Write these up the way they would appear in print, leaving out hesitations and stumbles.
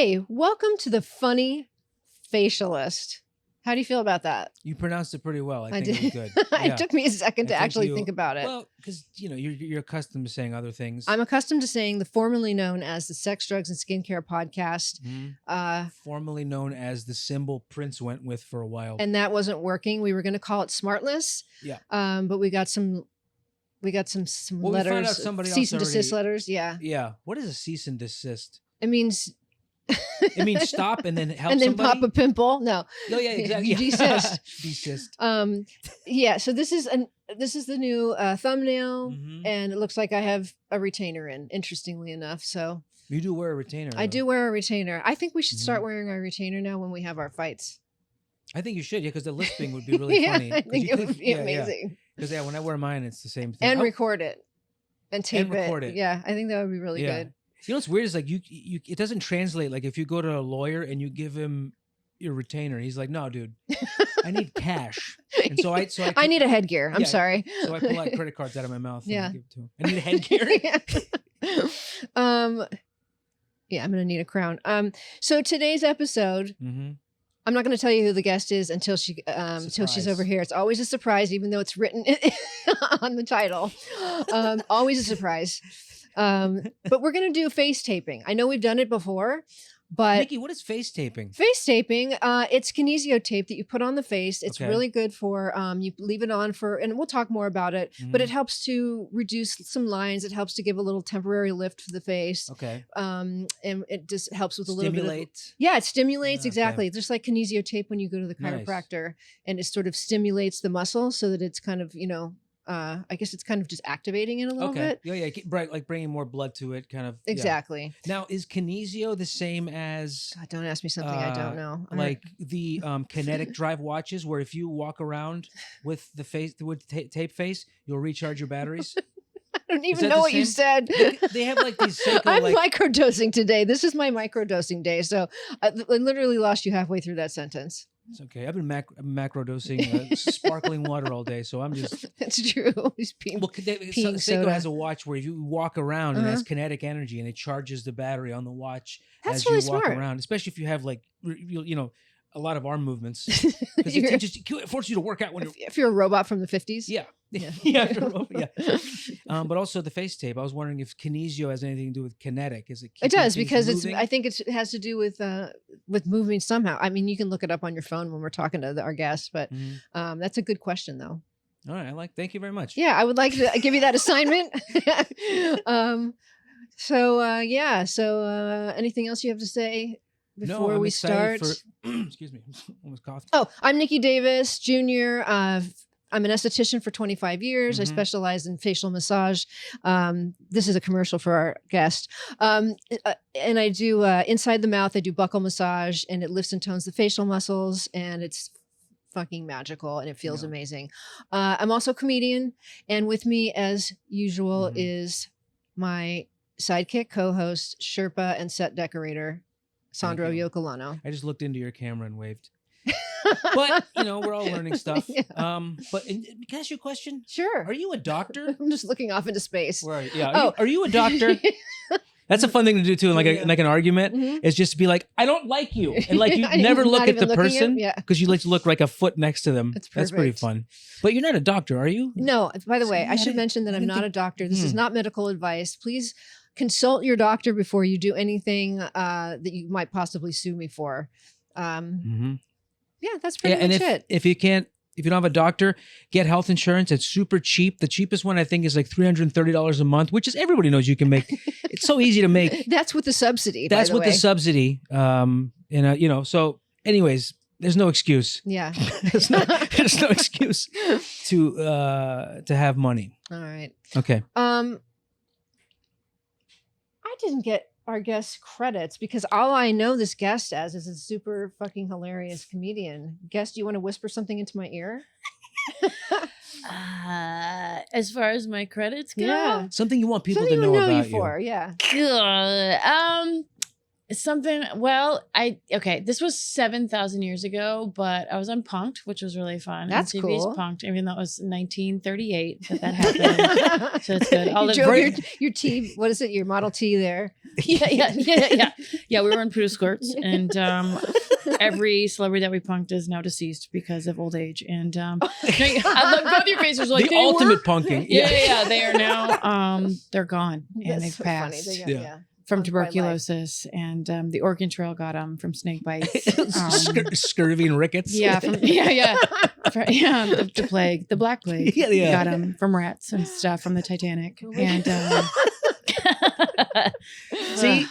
Hey, welcome to the Funny Facialist. How do you feel about that? You pronounced it pretty well. I think it was good. It took me a second to actually think about it. Well, because you're accustomed to saying other things. I'm accustomed to saying the formerly known as the Sex, Drugs, and Skincare Podcast. Formerly known as the symbol Prince went with for a while. And that wasn't working. We were going to call it Smartless. Yeah. But we got some letters, cease and desist letters. Yeah. Yeah. What is a cease and desist? It means stop and then help and then somebody? pop a pimple. No. Oh yeah, exactly. You desist. Desist. Yeah. So this is the new thumbnail, and it looks like I have a retainer in. Interestingly enough, so you do wear a retainer. I do wear a retainer. I think we should start wearing our retainer now when we have our fights. I think you should, because the lisping would be really funny. I think it would be amazing. Because when I wear mine, it's the same thing. And record it, and tape and record it. Yeah, I think that would be really good. You know what's weird is like you it doesn't translate. Like if you go to a lawyer and you give him your retainer, he's like, "No, dude, I need cash." And so I need a headgear. I'm sorry. So I pull out credit cards out of my mouth. Yeah. And give it to him. I need a headgear. Yeah, I'm gonna need a crown. So today's episode. I'm not going to tell you who the guest is until she's over here. It's always a surprise, even though it's written on the title. Always a surprise. But we're going to do face taping. I know we've done it before, but Nicky, what is face taping? Face taping, it's KINESIO tape that you put on the face. It's really good for, you leave it on for, and we'll talk more about it, but it helps to reduce some lines. It helps to give a little temporary lift for the face. Okay. And it just helps with a little bit of, it stimulates, exactly. Just like KINESIO tape when you go to the chiropractor, and it sort of stimulates the muscle so that it's kind of, I guess it's kind of just activating it a little bit. Yeah, like bringing more blood to it, kind of. Exactly. Yeah. Now, is KINESIO the same as? God, don't ask me something I don't know. Like the kinetic drive watches, where if you walk around with the face with tape face, you'll recharge your batteries. I don't even know what you said. They have like these. I'm microdosing today. This is my microdosing day, so I literally lost you halfway through that sentence. It's okay. I've been macrodosing sparkling water all day, so I'm just. That's true. He's Seiko has a watch where you walk around and it has kinetic energy, and it charges the battery on the watch as you walk around. Especially if you have like a lot of arm movements, because it forces you to work out if you're a robot from the 50s. Yeah. But also the face tape. I was wondering if KINESIO has anything to do with kinetic. Is it? It does, because I think it has to do with moving somehow. I mean, you can look it up on your phone when we're talking to our guests, but that's a good question, though. All right, thank you very much. Yeah, I would like to give you that assignment. So anything else you have to say before we start? Excuse me, almost coughed. Oh, I'm Nicky Davis Jr. I'm an esthetician for 25 years. I specialize in facial massage. This is a commercial for our guest. And I do inside the mouth, I do buccal massage, and it lifts and tones the facial muscles, and it's fucking magical, and it feels amazing. I'm also a comedian, and with me as usual is my sidekick, co-host, Sherpa, and set decorator, Sandro Yocolano. I just looked into your camera and waved. But we're all learning stuff. But can I ask you a question? Sure. Are you a doctor? I'm just looking off into space. Right. Yeah. Are you a doctor? That's a fun thing to do too, in like an argument. Is just to be like, I don't like you, and like you never look at the person because you like to look like a foot next to them. That's pretty fun. But you're not a doctor, are you? No. By the way, I should mention that I'm not a doctor. This is not medical advice. Please consult your doctor before you do anything that you might possibly sue me for. Yeah, that's pretty much it. If you don't have a doctor, get health insurance. It's super cheap. The cheapest one I think is like $330 a month, which is everybody knows you can make. It's so easy to make. That's with the subsidy. That's with the subsidy. So anyways, there's no excuse. Yeah. there's no excuse to have money. All right. Okay. I didn't get our guest credits because all I know this guest as is a super fucking hilarious comedian. Guest, do you want to whisper something into my ear? As far as my credits go, something you want people to know about you. Yeah. Something, this was 7,000 years ago, but I was on Punk'd, which was really fun. That's MTV's cool. Punk'd, even though it was 1938 that happened. So it's good. You drove your T, what is it, your Model T there? Yeah, we were in poodle skirts, and every celebrity that we punked is now deceased because of old age. And I love both your faces like the ultimate punking. Yeah, they are now they're gone and they've so passed. Funny. They got, From tuberculosis, and the Oregon Trail got them from snake bites, scurvy and rickets. The plague, the Black Plague, got them from rats and stuff from the Titanic. And see,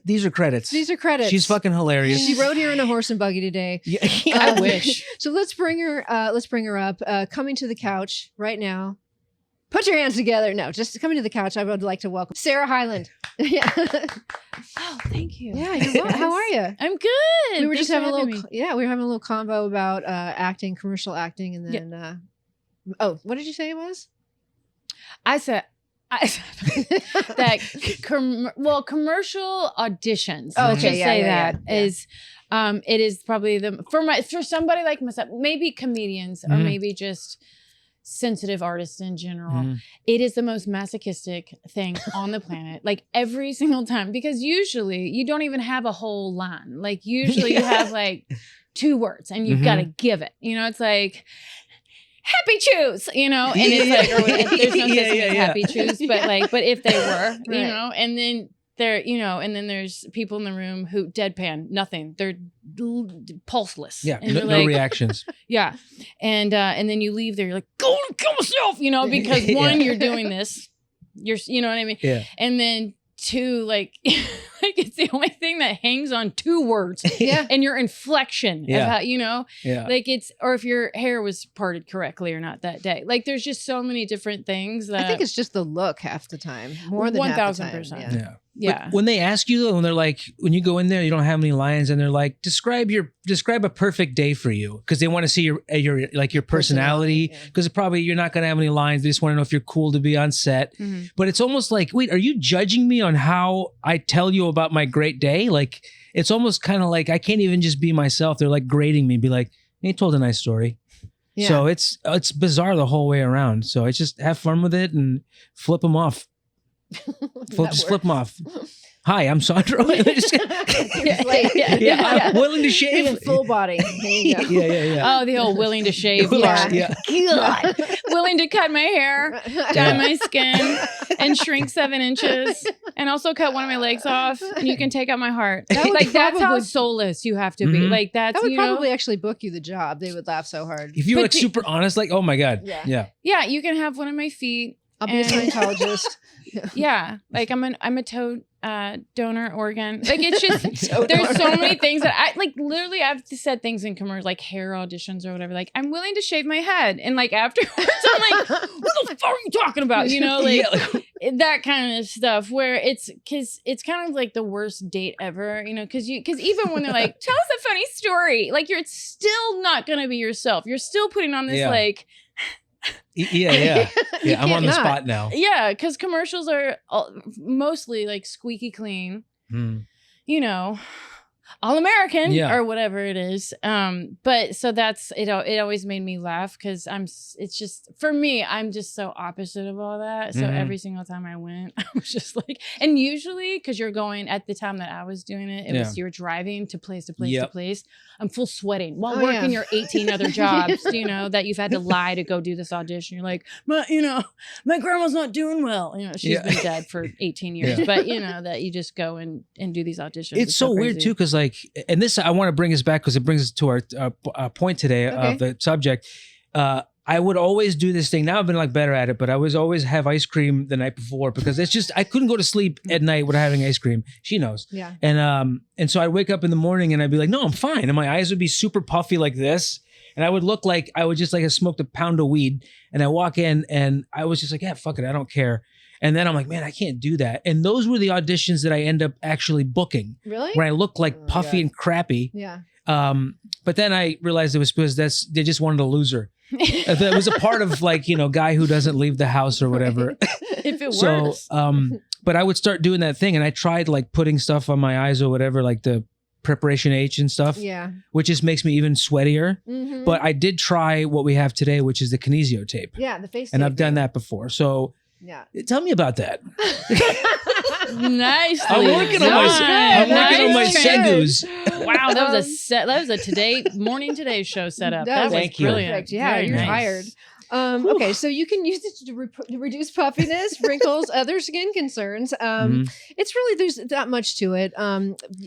these are credits. These are credits. She's fucking hilarious. She rode here in a horse and buggy today. I wish. So let's bring her. Let's bring her up. Coming to the couch right now. Put your hands together. No, just coming to the couch. I would like to welcome Sarah Hyland. Oh, thank you. Yeah, you're welcome. How are you? I'm good. We were just having a little. Yeah, we were having a little convo about acting, commercial acting, and then. Oh, what did you say it was? I said that commercial auditions. Oh, okay, is it is probably for somebody like myself, maybe comedians or maybe just sensitive artists in general. It is the most masochistic thing on the planet, like every single time, because usually you don't even have a whole line. Like usually you have like 2 words and you've got to give it, it's like happy choose, and it's like, or there's no such thing as happy choose, but if they were, and then there, and then there's people in the room who deadpan, nothing. They're pulseless. Yeah, and no reactions. Yeah, and then you leave there. You're like, go and kill myself, because one, you're doing this, you know what I mean? Yeah, and then 2, like it's the only thing that hangs on 2 words. Yeah, and your inflection of how, like or if your hair was parted correctly or not that day. Like there's just so many different things that I think it's just the look half the time, more than 1,000%. Yeah. Yeah. When they ask you though, when they're like, when you go in there, you don't have any lines, and they're like, describe a perfect day for you, because they want to see your personality, because probably you're not gonna have any lines. They just want to know if you're cool to be on set. But it's almost like, wait, are you judging me on how I tell you about my great day? Like it's almost kind of like I can't even just be myself. They're like grading me, be like, hey, told a nice story. Yeah. So it's bizarre the whole way around. So it's just have fun with it and flip them off. Just flip them off. Hi, I'm Sandro. I'm willing to shave. Full body. There you go. Yeah. Oh, the old willing to shave. Yeah. God. Willing to cut my hair, dye my skin, and shrink 7 inches, and also cut one of my legs off. And you can take out my heart. That's how soulless you have to be. Like that would probably actually book you the job. They would laugh so hard if you were like super honest. Like, oh my god. Yeah. You can have one of my feet. I'll be a Scientologist. Yeah, like I'm a toe donor organ. Like it's just there's so many things that I like. Literally, I've said things in commercials like hair auditions or whatever. Like I'm willing to shave my head, and like afterwards, I'm like, what the fuck are you talking about? That kind of stuff. Where it's kind of like the worst date ever. Because even when they're like, tell us a funny story, like you're still not gonna be yourself. You're still putting on this like. Yeah. I'm on the spot now. Yeah, because commercials are mostly like squeaky clean, all American or whatever it is. But so that's it. It always made me laugh because it's just for me. I'm just so opposite of all that. So every single time I went, I was just like, and usually because you're going at the time that I was doing it, it was you're driving to place to place to place. I'm full sweating while working your 18 other jobs, that you've had to lie to go do this audition. You're like, my grandma's not doing well. She's been dead for 18 years, but that you just go and do these auditions. It's so weird too, because like, and this, I want to bring us back because it brings us to our point today of the subject. I would always do this thing. Now I've been like better at it, but I was always have ice cream the night before because it's just, I couldn't go to sleep at night without having ice cream. She knows. Yeah. And so I'd wake up in the morning and I'd be like, no, I'm fine. And my eyes would be super puffy like this. And I would look like I would just like have smoked a pound of weed. And I walk in and I was just like, yeah, fuck it. I don't care. And then I'm like, man, I can't do that. And those were the auditions that I end up actually booking. Really? Where I look like puffy and crappy. Yeah. But then I realized it was because they just wanted a loser. It was a part of like, guy who doesn't leave the house or whatever. If it works. So, But I would start doing that thing, and I tried like putting stuff on my eyes or whatever, like the preparation H and stuff. Yeah. Which just makes me even sweatier. Mm-hmm. But I did try what we have today, which is the KINESIO tape. Yeah, the face tape. And I've done that before. So yeah. Tell me about that. Nicely I'm working on my segus. Wow, that was a Today Show setup. That was brilliant. Perfect. Yeah, Very you're nice. hired. Okay, so you can use it to reduce puffiness, wrinkles, other skin concerns. It's really, there's that much to it.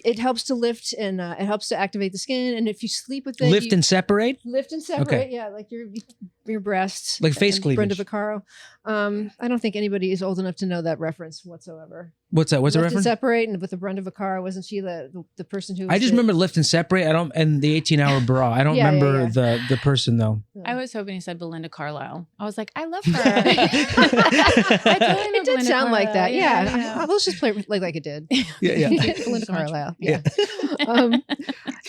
It helps to lift and it helps to activate the skin. And if you sleep with it, lift and separate. Okay. Yeah, like your breasts, like face cleavage. Brenda Vaccaro. I don't think anybody is old enough to know that reference whatsoever. What's that? What's the Lift reference? And Separate, and with the Brenda Vaccaro, wasn't she the person who? I just remember Lift and Separate. And the 18-hour bra. I don't remember the person though. I was hoping he said Belinda Carlisle. I was like, I love her. I totally it did Belinda sound like that. Carlisle. Yeah. Let's just play it like it did. Yeah. Belinda Carlisle. Yeah.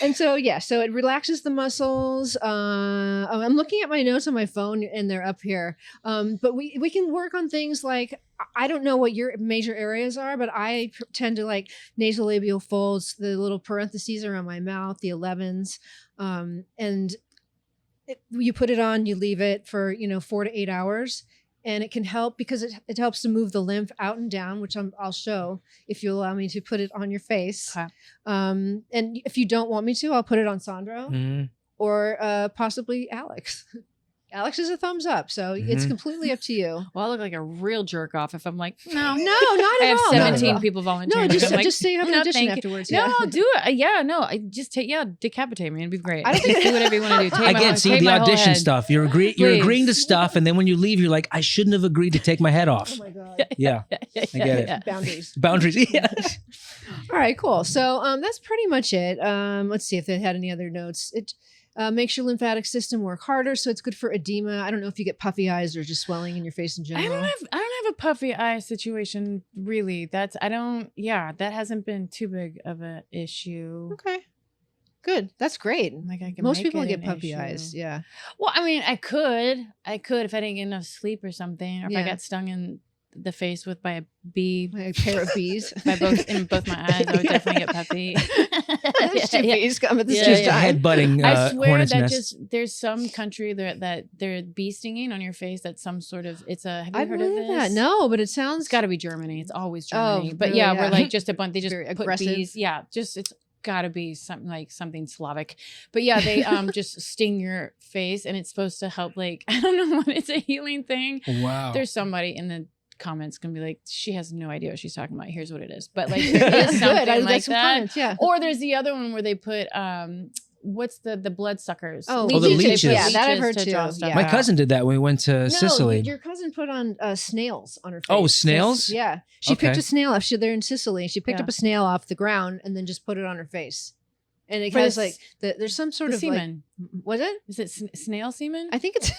And so it relaxes the muscles. I'm looking at my notes on my phone, and they're up here. But we can work on things like, I don't know what your major areas are, but I tend to like nasolabial folds, the little parentheses around my mouth, the 11s, and you put it on, you leave it for 4 to 8 hours, and it can help because it helps to move the lymph out and down, which I'll show if you allow me to put it on your face. Okay. And if you don't want me to, I'll put it on Sandro or possibly Alex. Alex is a thumbs up, so it's completely up to you. Well, I look like a real jerk off if I'm like, no, not at all. I have 17 people volunteering. No, just say you have an audition afterwards. No, I'll do it. Yeah, no, I just decapitate me. It'd be great. I don't think do whatever you want to do. Again, see the audition stuff. You're agreeing to stuff, and then when you leave, you're like, I shouldn't have agreed to take my head off. Oh my god. Yeah, I get it. Boundaries. Yeah. All right, cool. So that's pretty much it. Let's see if they had any other notes. It makes your lymphatic system work harder, so it's good for edema. I don't know if you get puffy eyes or just swelling in your face in general. I don't have a puffy eye situation really. That hasn't been too big of an issue. Okay. Good. That's great. Like most people get puffy eyes. Yeah. Well, I mean, I could if I didn't get enough sleep or something, or if I got stung in the face by a bee, a pair of bees, in both my eyes, I would definitely get puffy. Bees come at the same time. Headbutting. I swear that nest. there's some country that they're bee stinging on your face. That's some sort of have you heard of this? That. No, but it sounds. It's got to be Germany. It's always Germany. Oh, but really, we're like just a bunch. They just very put aggressive. bees. Yeah, it's got to be something Slavic. But yeah, they just sting your face, and it's supposed to help. Like, I don't know what, it's a healing thing. Wow. There's somebody in the comments gonna be like, she has no idea what she's talking about. Here's what it is. But like, there is something like that. Comments, yeah. Or there's the other one where they put what's the blood suckers? Oh, the leeches. Yeah, that I've heard too. Yeah. My cousin did that when we went to Sicily. Your cousin put on snails on her face. Oh, snails? Yeah. She picked a snail off. They're in Sicily. She picked up a snail off the ground and then just put it on her face. And it has like there's some sort of semen. Like, was it? Is it snail semen? I think it's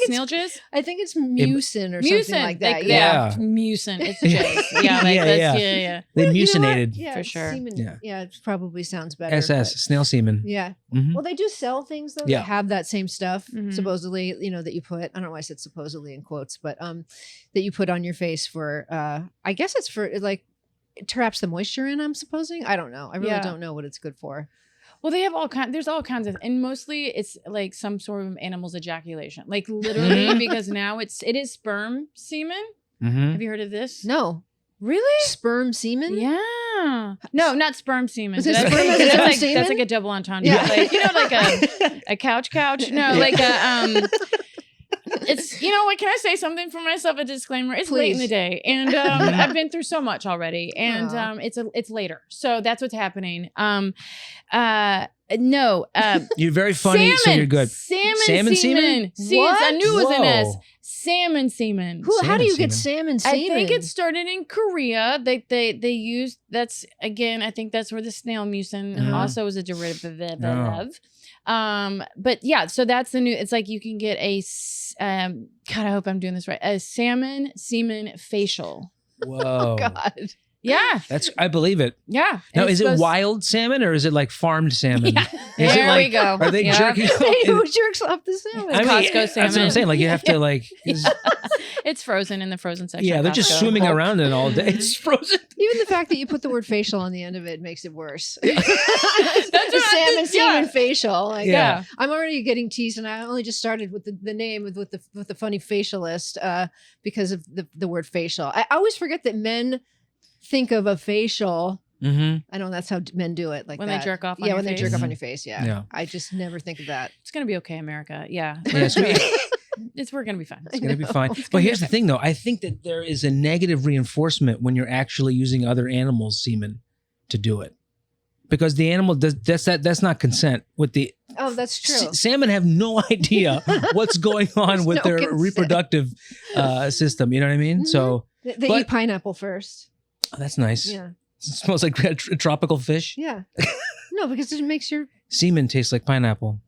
snail jizz. I think it's mucin or something like that. Yeah, mucin. It's jizz. Yeah, They mucinated Yeah, for sure. Semen, yeah, it probably sounds better. SS snail semen. Yeah. Mm-hmm. Well, they do sell things though that have that same stuff. Supposedly, that you put. I don't know why I said supposedly in quotes, but that you put on your face for. I guess it's for like. It traps the moisture in, I'm supposing. I don't know. I really don't know what it's good for. Well, they have there's all kinds of, and mostly it's like some sort of animal's ejaculation, like literally, because now it is sperm semen. Have you heard of this? No. Really? Sperm semen? Yeah. No, not sperm semen. That's like a double entendre. Yeah. Like, like a couch. No, like a it's, what, can I say something for myself? A disclaimer. It's late in the day, and I've been through so much already, and it's later. So that's what's happening. No. You're very funny, so you're good. Salmon semen. What? I knew it was an S. Salmon semen. How do you get salmon semen? I think it started in Korea. They used, that's, again, I think that's where the snail mucin also is a derivative of. But yeah, so that's the new, it's like you can get a, God, I hope I'm doing this right. A salmon semen facial. Whoa. Oh God. Yeah. I believe it. Yeah. Now, is it wild salmon or is it like farmed salmon? Yeah. Is There it like, we go. Are they jerking off? Who jerks off the salmon? I mean, Costco salmon. that's what I'm saying. Like you have to like, It's frozen in the frozen section. yeah, they're just Costco. swimming around in it all day. It's frozen. Even the fact that you put the word facial on the end of it makes it worse. That's what semen facial. Like, Yeah. I'm already getting teased, and I only just started with the name with the funny facialist because of the word facial. I always forget that men think of a facial. Mm-hmm. I know that's how men do it. Like when that. they jerk off. Yeah, when they jerk off Mhm. on your face. Yeah. Yeah. I just never think of that. It's gonna be okay, America. Yeah. Yes, We're gonna be fine. It's going to be fine. But here's the thing, though. I think that there is a negative reinforcement when you're actually using other animals' semen to do it, because the animal does that's not consent with the. Oh, that's true. Salmon have no idea what's going on There's with no their consent. reproductive system. You know what I mean? Mhm. So They but- eat pineapple first. oh, that's nice. Yeah. It smells like a tropical fish. Yeah. No, because it makes your Semen tastes like pineapple.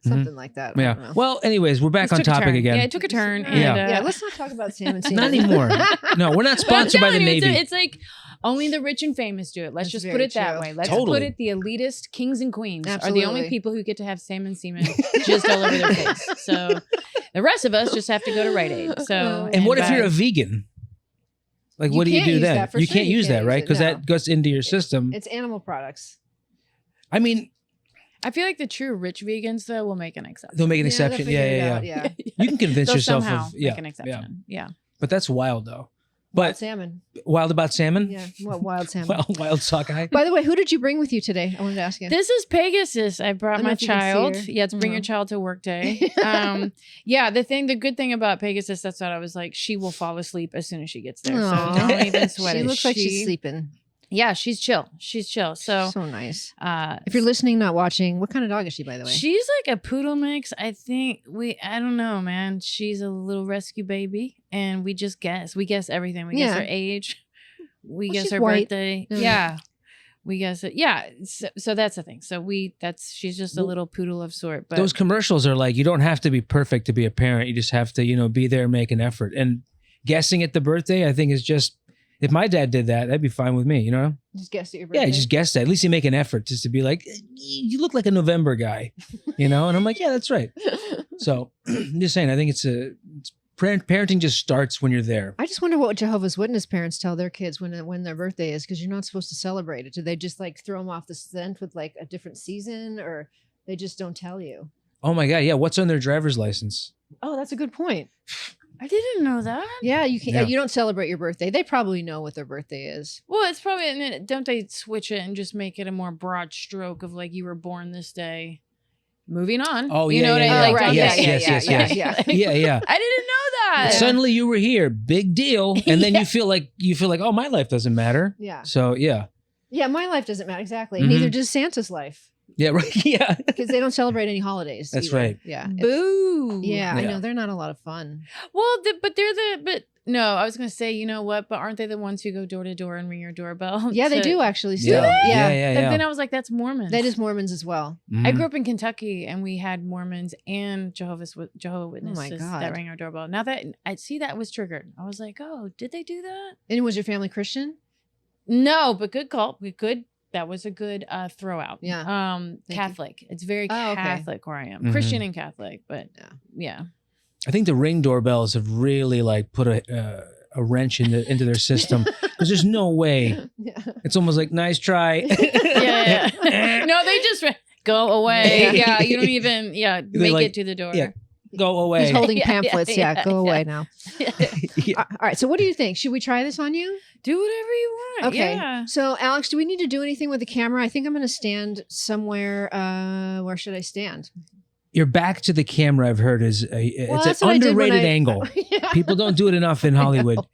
something like that. I Yeah. don't know. Well, anyways, we're back This on took a topic turn. again. Yeah, it took a turn. Yeah. And, Yeah, let's not talk about salmon. Not anymore. No, we're not But I'm sponsored by the telling you, Navy. It's like only the rich and famous do it. Let's That's just put very it that true. way. Let's Totally. put it the elitist kings and queens are the Absolutely. only people who get to have semen just all over their face. So the rest of us just have to go to Rite Aid. So And what if buy- you're a vegan? Like, You what do you can't do use then? that. For You sure can't you use can't that, use right? it, Because no. that goes into your system. It's animal products. I mean, I feel like the true rich vegans though will make an exception. they'll make an Yeah, they'll exception. figure it Yeah. out, yeah. You can convince They'll yourself somehow of yeah, make an exception. Yeah. but that's wild though. Wild But salmon. wild about salmon? Yeah. What wild salmon? Wild sockeye. By the way, who did you bring with you today? I wanted to ask you. This is Pegasus. I I brought don't know my if you can see child. her. Yeah, to bring your Mhm. child to work day. Yeah, the good thing about Pegasus, that's what I was like, she will fall asleep as soon as she gets there. Aw. So don't even sweat She it. looks like she's sleeping. Yeah, she's chill. She's chill. So So nice. uh If you're listening, not watching, what kind of dog is she, by the way? she's like a poodle mix. I think I don't know, man. She's a little rescue baby, and we just guess. We guess everything. We guess Yeah. her age. We Well, guess she's her white. birthday. Yeah. Yeah. We guess it. Yeah. So that's the thing. So she's just a little poodle of sort. But Those commercials are like, you don't have to be perfect to be a parent. You just have to, be there and make an effort. And guessing at the birthday, I think is just, if my dad did that, that'd be fine with me, Just guessed at your birthday. Yeah, just guess that. At least you make an effort just to be like, you look like a November guy, And I'm like, yeah, that's right. So I'm just saying, I think parenting just starts when you're there. I just wonder what Jehovah's Witness parents tell their kids when their birthday is, because you're not supposed to celebrate it. Do they just like throw them off the scent with like a different season, or they just don't tell you? Oh my God, yeah. What's on their driver's license? Oh, that's a good point. I didn't know that. Yeah, you can. Yeah. You don't celebrate your birthday. They probably know what their birthday is. Well, it's probably, and then don't they switch it and just make it a more broad stroke of like you were born this day. Moving on. Oh, you yeah, know what yeah, I yeah. like? right. Yes, Yeah, yes, yeah, yes, yeah, yes. yeah. Yeah, yeah. I didn't know that. Suddenly you were here, big deal, and then Yeah. you feel like oh, my life doesn't matter. Yeah. So yeah, My life doesn't matter exactly. Mhm. Neither does Santa's life, yeah, right, yeah. because they don't celebrate any holidays. That's either. right. Yeah. Boo. Yeah, I Yeah. know they're not a lot of fun. Well, no, I was gonna say, you know what? But aren't they the ones who go door to door and ring your doorbell? Yeah, they to- do actually. Still. Yeah, Yeah. yeah, But yeah. then I was like, that's Mormons. That is Mormons as well. I Mhm. grew up in Kentucky, and we had Mormons and Jehovah's Witnesses God. that rang our doorbell. Now that I see that was triggered, I was like, oh, did they do that? And was your family Christian? No, but good call. That was a good throw out. Yeah. Thank you. Catholic. It's very Oh, okay. Catholic where I am. Mhm. Christian and Catholic, but Yeah. yeah. I think the Ring doorbells have really like put a wrench into their system, because there's no way. Yeah. It's almost like nice try. Yeah. No, they just go away. Yeah, you don't even make like- it to the door. yeah. Go away. He's holding Yeah, pamphlets. yeah, Yeah, go yeah. away now. Yeah. All right. So, what do you think? Should we try this on you? Do whatever you want. Okay. Yeah. So, Alex, do we need to do anything with the camera? I think I'm going to stand somewhere. Where should I stand? Your back to the camera, I've heard, is it's that's an what I did when underrated I- angle. Yeah. People don't do it enough in I Hollywood. know.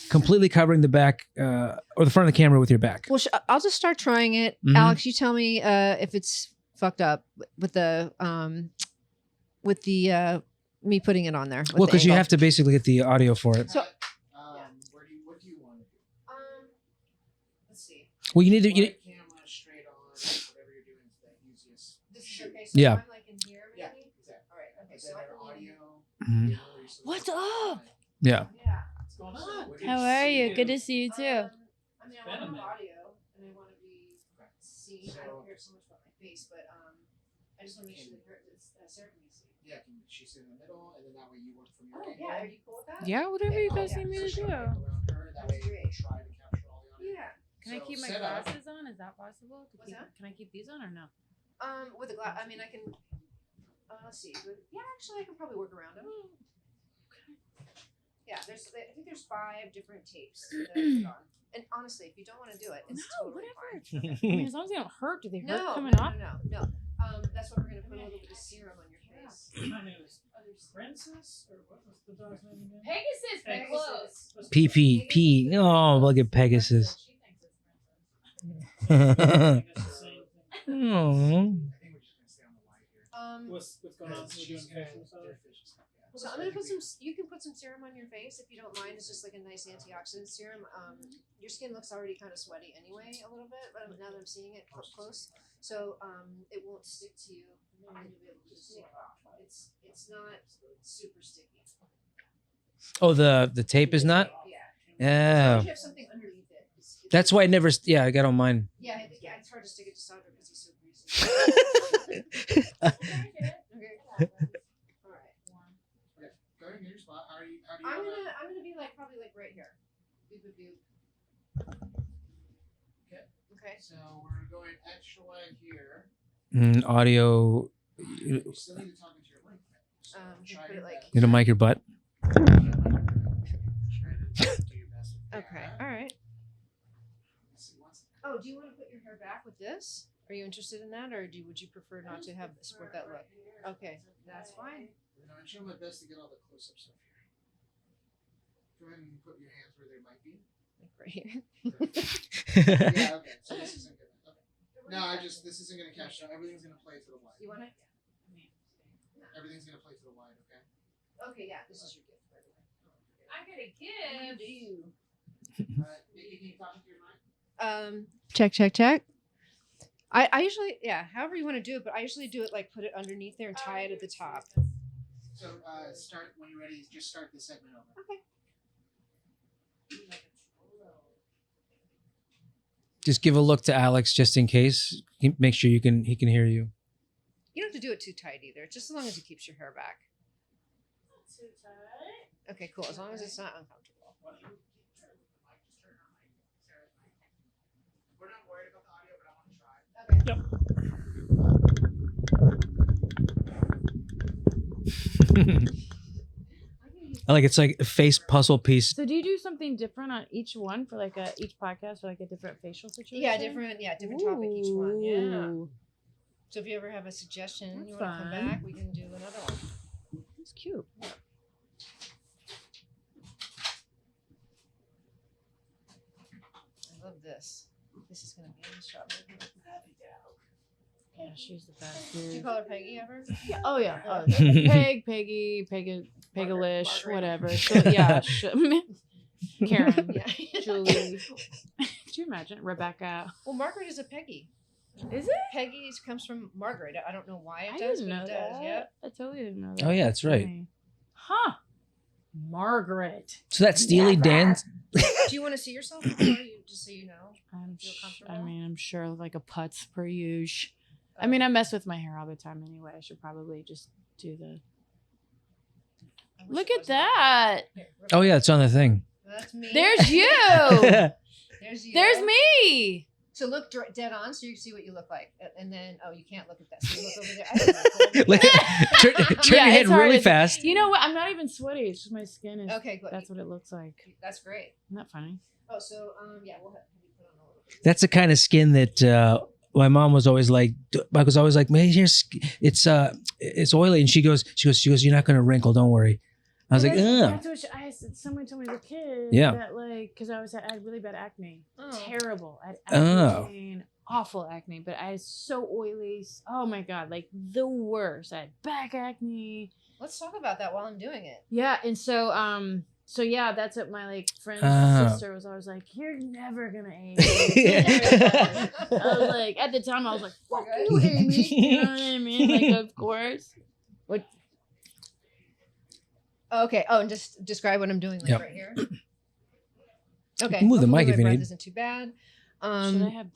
Completely covering the back or the front of the camera with your back. Well, I'll just start trying it. Mhm. Alex, you tell me if it's fucked up with the me putting it on there. Well, because you have to basically get the audio for it. So, What do you want to do? let's see. Well, you need to. Right camera straight on, whatever you're doing is the easiest. This is shoot. okay. So Yeah. I'm like in here, Yeah, maybe? exactly. All right. Okay. Is So that I our can audio? Mhm. You know, you're supposed What's to- up? Yeah. Yeah. What's going on? What do How you are see? you? Good to see you too. I mean, I want to have audio, and I want to be seen. I don't care so much about my face, but I just want to make sure that Sarah can be seen. Yeah, can she sit in the middle, and then that way you work from your angle. Yeah, are you cool with that? Yeah, whatever you guys need me to do. That way you can try to capture all the audio. Yeah. Can I keep my glasses on? Is that possible? What's that? Can I keep these on or no? With the glass, I mean, I can. Let's see. Yeah, actually, I can probably work around them. Yeah, I think there's 5 different tapes that I put on. And honestly, if you don't want to do it, it's totally fine. I mean, as long as they don't hurt, do they hurt coming off? No. That's why we're gonna put a little bit of serum on your face. My name is Princess, or what was the dog's name again? Pegasus, Pegasus. PPP. Oh, look at Pegasus. She thinks it's Princess. Oh. I think we're just gonna stay on the light here. What's going on? We're doing facial massage? So I'm gonna put some. You can put some serum on your face if you don't mind. It's just like a nice antioxidant serum. Your skin looks already kind of sweaty anyway, a little bit. But now that I'm seeing it up close, so it won't stick to you. And you'll be able to take it off. It's not super sticky. Oh, the tape is not. Yeah. Yeah. You have something underneath it. That's why I never. Yeah, I got on mine. Yeah, it's hard to stick it to Sandra because he's so greasy. Okay. All right. Go ahead and get your spot. How do you I'm gonna be probably right here. Boop, boop, boop. Okay. So we're going extra wide here. Audio. You still need to talk into your mic. So try put it like. Need a mic your butt. Okay. All right. Oh, do you want to put your hair back with this? Are you interested in that, or would you prefer not to have sport that look? Okay, that's fine. I'm trying my best to get all the close-up stuff here. Go ahead and put your hands where they might be. Right here. Yeah, okay. So this isn't good. Okay. No, this isn't gonna catch. So everything's gonna play to the wide. You want it? Everything's gonna play to the wide. Okay. Okay, yeah. This is your gift. I got a gift. Nikki, can you talk into your mic? Check. I usually, however you want to do it, but I usually do it put it underneath there and tie it at the top. So start when you're ready. Just start the segment over. Okay. Just give a look to Alex just in case. Make sure he can hear you. You don't have to do it too tight either, just as long as it keeps your hair back. Not too tight. Okay, cool. As long as it's not uncomfortable. We're not worried about the audio, but I want to try. I like it's like a face puzzle piece. So do you do something different on each one for each podcast or a different facial situation? Yeah, different topic each one. Yeah. So if you ever have a suggestion, That's you want to come fun. back, we can do another one. That's cute. I love this. This is gonna be in the strawberry. Yeah, she's the best. Did you Dude. call her Peggy ever? Yeah. Oh yeah. Peggy, Pegalish, whatever. So, yeah. Karen, Yeah. Julie. Could you imagine Rebecca? Well, Margaret is a Peggy. Is it? Peggy comes from Margaret. I don't know why I it does, didn't but know it does. that. Yeah. I totally didn't know that. Oh yeah, that's right. Funny. Huh? Margaret. So that Steely Dan. Do you want to see yourself before you, just so you know? Feel comfortable? I'm sure like a putz per usual. I mean, I mess with my hair all the time anyway. I should probably just do the. I wish Look it at wasn't. that. Here, rip Oh it. yeah, it's on the thing. That's me. There's you. There's you. There's me. So look dead on, so you can see what you look like, and then you can't look at that. So you look over there. I don't know. Look at, turn your Yeah, head it's hard. really It's- fast. You know what? I'm not even sweaty. It's just my skin is. Okay, good. That's what it looks like. That's great. Isn't that funny? Oh, so yeah, we'll have you put on a little bit. That's the kind of skin that my mom was always like. Mike was always like, "Man, it's oily," and she goes, "You're not gonna wrinkle. Don't worry." I was like, "Ugh." That's what I said. Someone told me as a kid. Yeah. That because I had really bad acne. Oh. Terrible. I had Oh. acne, awful acne. But I was so oily. Oh my god, like the worst. I had back acne. Let's talk about that while I'm doing it. Yeah, and so yeah, that's what my friend's Oh. sister was always like, "You're never gonna age." I was like, at the time, I was like, "Fuck you, Amy." You know what I mean? Like, of course. What? Okay. Oh, and just describe what I'm doing Yep. right here. Okay. can move the mic Hopefully if my you breath need. isn't too bad. Should I have?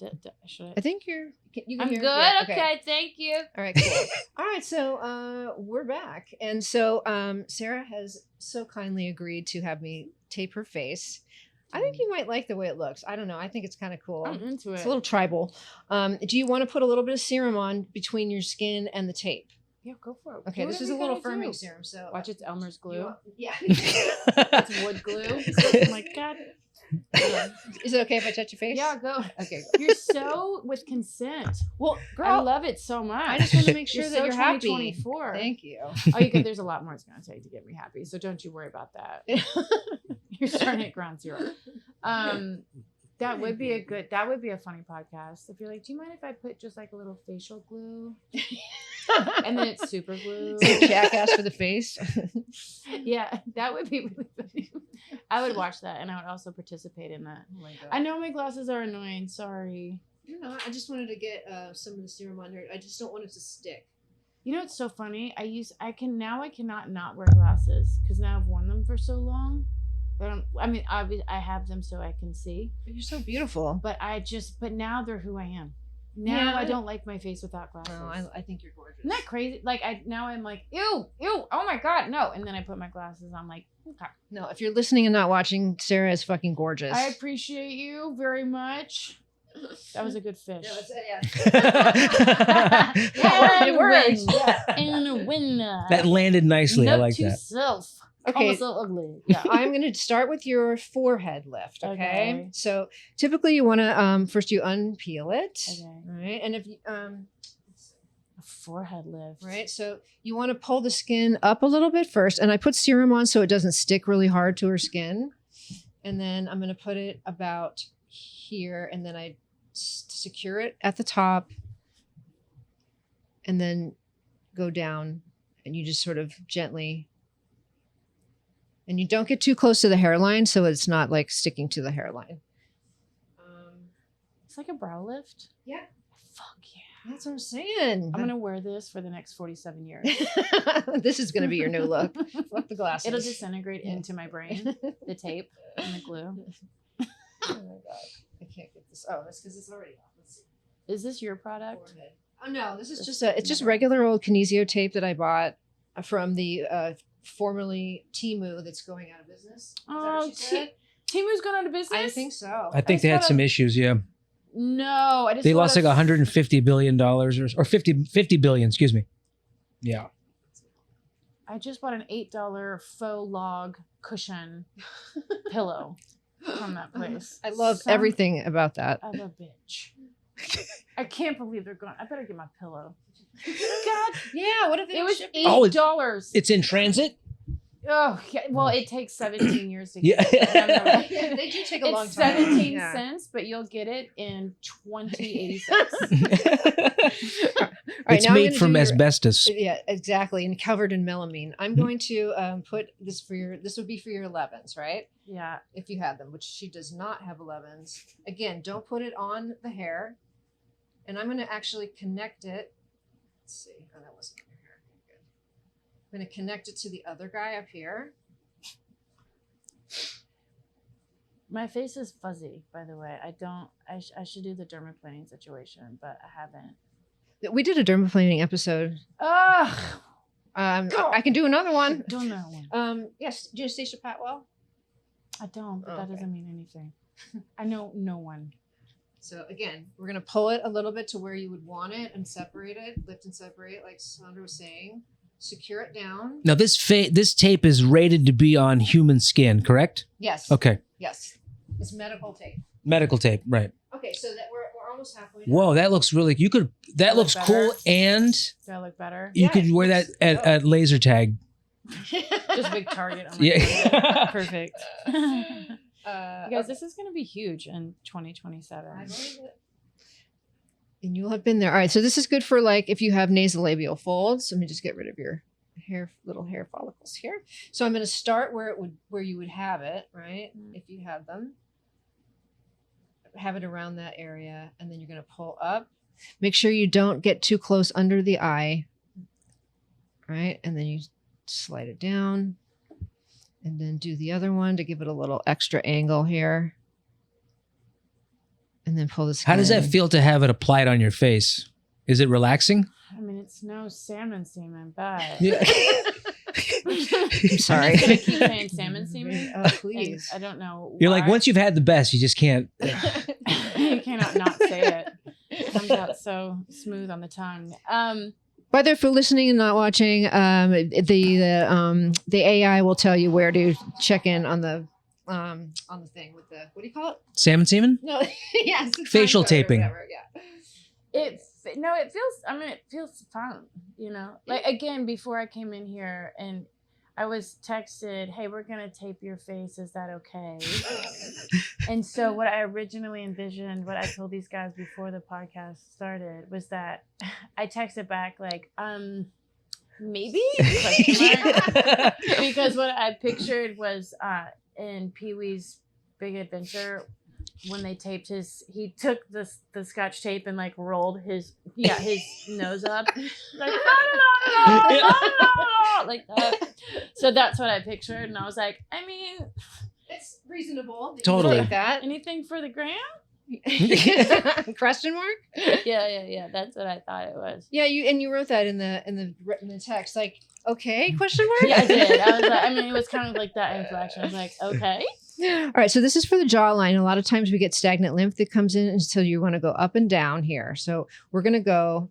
Should I? I think you can I'm hear. good. Yeah, Okay. Thank you. All right, cool. All right, so we're back. And so Sarah has so kindly agreed to have me tape her face. I think you might like the way it looks. I don't know. I think it's kind of cool. I'm into it. It's a little tribal. Do you want to put a little bit of serum on between your skin and the tape? Yeah, go for it. Okay, Do this is whatever a you little gotta firming do. serum. So Watch, it's Elmer's glue. Yeah. It's wood glue. Oh my god. Is it okay if I touch your face? Yeah, go. Okay. You're so with consent. Well, girl, I love it so much. I just want to make sure that so you're happy. 2024. Thank you. Oh, you could. There's a lot more it's going to take to get me happy, so don't you worry about that. You're starting at ground zero. That would be a funny podcast. If you're like, do you mind if I put just like a little facial glue, and then it's super glue? Jackass for the face. Yeah, that would be really funny. I would watch that, and I would also participate in that. Oh my god. I know my glasses are annoying. Sorry. You're not. I just wanted to get some of the serum on here. I just don't want it to stick. You know, it's so funny. I cannot not wear glasses because now I've worn them for so long. I have them so I can see. But you're so beautiful. But now they're who I am. Now I don't like my face without glasses. No, I think you're gorgeous. Isn't that crazy? Like I'm like, ew, oh my god, no. And then I put my glasses on, like, okay. No, if you're listening and not watching, Sarah is fucking gorgeous. I appreciate you very much. That was a good fish. Yeah, it works. And a winner. That landed nicely. Note I like to that. self. Okay. Call myself ugly. Yeah. I'm going to start with your forehead lift. Okay. Okay. So typically you want to first you unpeel it. Okay. Right. And if you A forehead lift. right, so you want to pull the skin up a little bit first, and I put serum on so it doesn't stick really hard to her skin, and then I'm going to put it about here, and then I secure it at the top, and then go down, and you just sort of gently. And you don't get too close to the hairline so it's not like sticking to the hairline. It's like a brow lift. Yeah. Fuck yeah. That's what I'm saying. I'm going to wear this for the next 47 years. This is going to be your new look. Fuck the glasses. It'll disintegrate into my brain, the tape and the glue. Oh my god. I can't get this. Oh, that's because it's already off. Let's see. Is this your product? Forehead. Oh no, this is just regular old KINESIO tape that I bought from the formerly Temu that's going out of business. Is that what she said? Temu's gone out of business? I think so. I think they had some issues. Yeah, No, I just they saw lost a- like $150 billion or 50 billion. Excuse me. Yeah. I just bought an $8 faux log cushion pillow from that place. I love everything about that. I'm a bitch. I can't believe they're gone. I better get my pillow. God, Yeah, what if it was Oh, $8. It's in transit. Oh, yeah, well, it takes 17 years to Yeah. get it. Yeah, they do take a long It's time. 17 Yeah. cents, but you'll get it in 2086. All right, It's now I'm made gonna from do your- asbestos. Yeah, exactly, and covered in melamine. I'm going to put this for your. This would be for your 11s, right? Yeah. If you had them, which she does not have 11s. Again, don't put it on the hair. And I'm going to actually connect it. Let's see. Oh, that wasn't on your hair. Okay, good. I'm going to connect it to the other guy up here. My face is fuzzy, by the way. I should do the dermaplaning situation, but I haven't. We did a dermaplaning episode. Ugh. I can do another one. Don't know one. Yes. Do you know Stacia Patwell? I don't, but Oh, that okay. doesn't mean anything. I know no one. So again, we're going to pull it a little bit to where you would want it and separate it, lift and separate, like Sandra was saying. Secure it down. Now this tape is rated to be on human skin, correct? Yes. Okay. Yes. It's medical tape. Medical tape, right? Okay, so that we're almost halfway. Whoa, that looks really. You could. That looks Look cool, better. and Do I look better? you Yeah, could it wear that looks at laser tag. Just big target. On my Yeah. forehead. Perfect. You guys, this is going to be huge in 2027. I believe it. And you'll have been there. All right, so this is good for like if you have nasolabial folds. Let me just get rid of your little hair follicles here. So I'm going to start where you would have it, right? If you have them. Have it around that area, and then you're going to pull up. Make sure you don't get too close under the eye, right? And then you slide it down, and then do the other one to give it a little extra angle here. and then pull the skin. How does that feel to have it applied on your face? Is it relaxing? I mean, it's no salmon semen, but Yeah. I'm sorry. I'm just gonna keep saying salmon semen. Oh, please. And I don't know. You're like, why. once you've had the best, you just can't. You cannot not say it. It comes out so smooth on the tongue. By the way, for listening and not watching, the AI will tell you where to check in on the thing with the, what do you call it? Salmon semen? No, yes, Facial taping. Whatever, yeah. It feels. I mean, it feels fun. You know, like again, before I came in here and I was texted, "Hey, we're gonna tape your face. Is that okay?" And so, what I originally envisioned, what I told these guys before the podcast started, was that I texted back like, maybe, because what I pictured was in Pee-wee's Big Adventure. When they taped he took the Scotch tape and like rolled his nose up, like like that. So that's what I pictured, and I was like, I mean, It's reasonable. Totally. Like that. anything for the gram? Question mark? Yeah. That's what I thought it was. Yeah, you wrote that in the text, like, okay, question mark? Yeah, I did. I was like, I mean, it was kind of like that inflection. I was like, okay. All right, so this is for the jawline. A lot of times we get stagnant lymph that comes in until you want to go up and down here. So we're going to go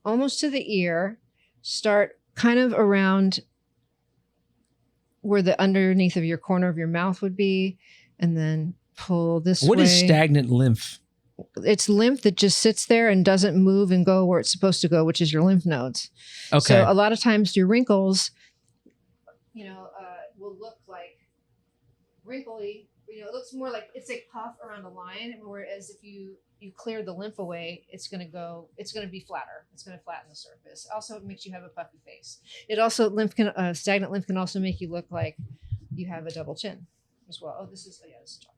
almost to the ear, start kind of around where the underneath of your corner of your mouth would be, and then pull this way. What is stagnant lymph? It's lymph that just sits there and doesn't move and go where it's supposed to go, which is your lymph nodes. Okay. So a lot of times your wrinkles, will look like wrinkly. It looks more like it's a puff around a line, whereas if you clear the lymph away, it's going to be flatter. It's going to flatten the surface. Also, it makes you have a puffy face. It also stagnant lymph can also make you look like you have a double chin as well. Oh, this is jawline.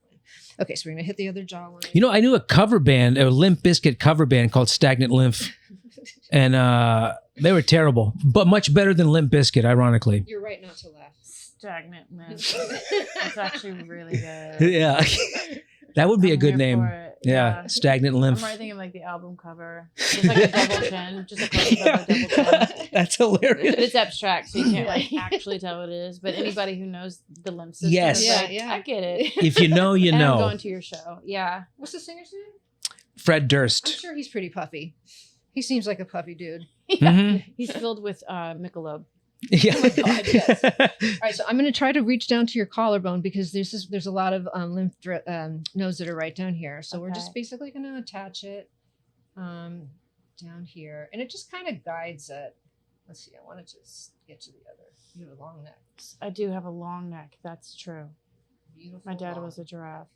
Okay, so we're going to hit the other jawline. I knew a Limp Bizkit cover band called Stagnant Lymph, and they were terrible, but much better than Limp Bizkit, ironically. You're right not to laugh. Stagnant lymph. It's actually really good. Yeah. That would be a good here name. for it. Yeah. Stagnant I'm Lymph. already thinking of like the album cover. Just like a double chin. Just a close up of a double chin. That's But hilarious. it's abstract, so you can't like actually tell what it is. But anybody who knows the lymph system, Yes. is like, Yeah. I get it. If you know, you And I'm know. going to your show. Yeah. What's the singer's name? Fred I'm Durst. sure he's pretty puffy. He seems like a puffy dude. Mhm. He's filled with Michelob. Yeah. Oh my God, yes. All right, so I'm going to try to reach down to your collarbone because there's a lot of lymph nodes that are right down here. So we're just Okay. basically going to attach it down here, and it just kind of guides it. Let's see. I want to just get to the other. You have a long neck. I do have a long neck. That's true. Beautiful. My dad long- was a giraffe.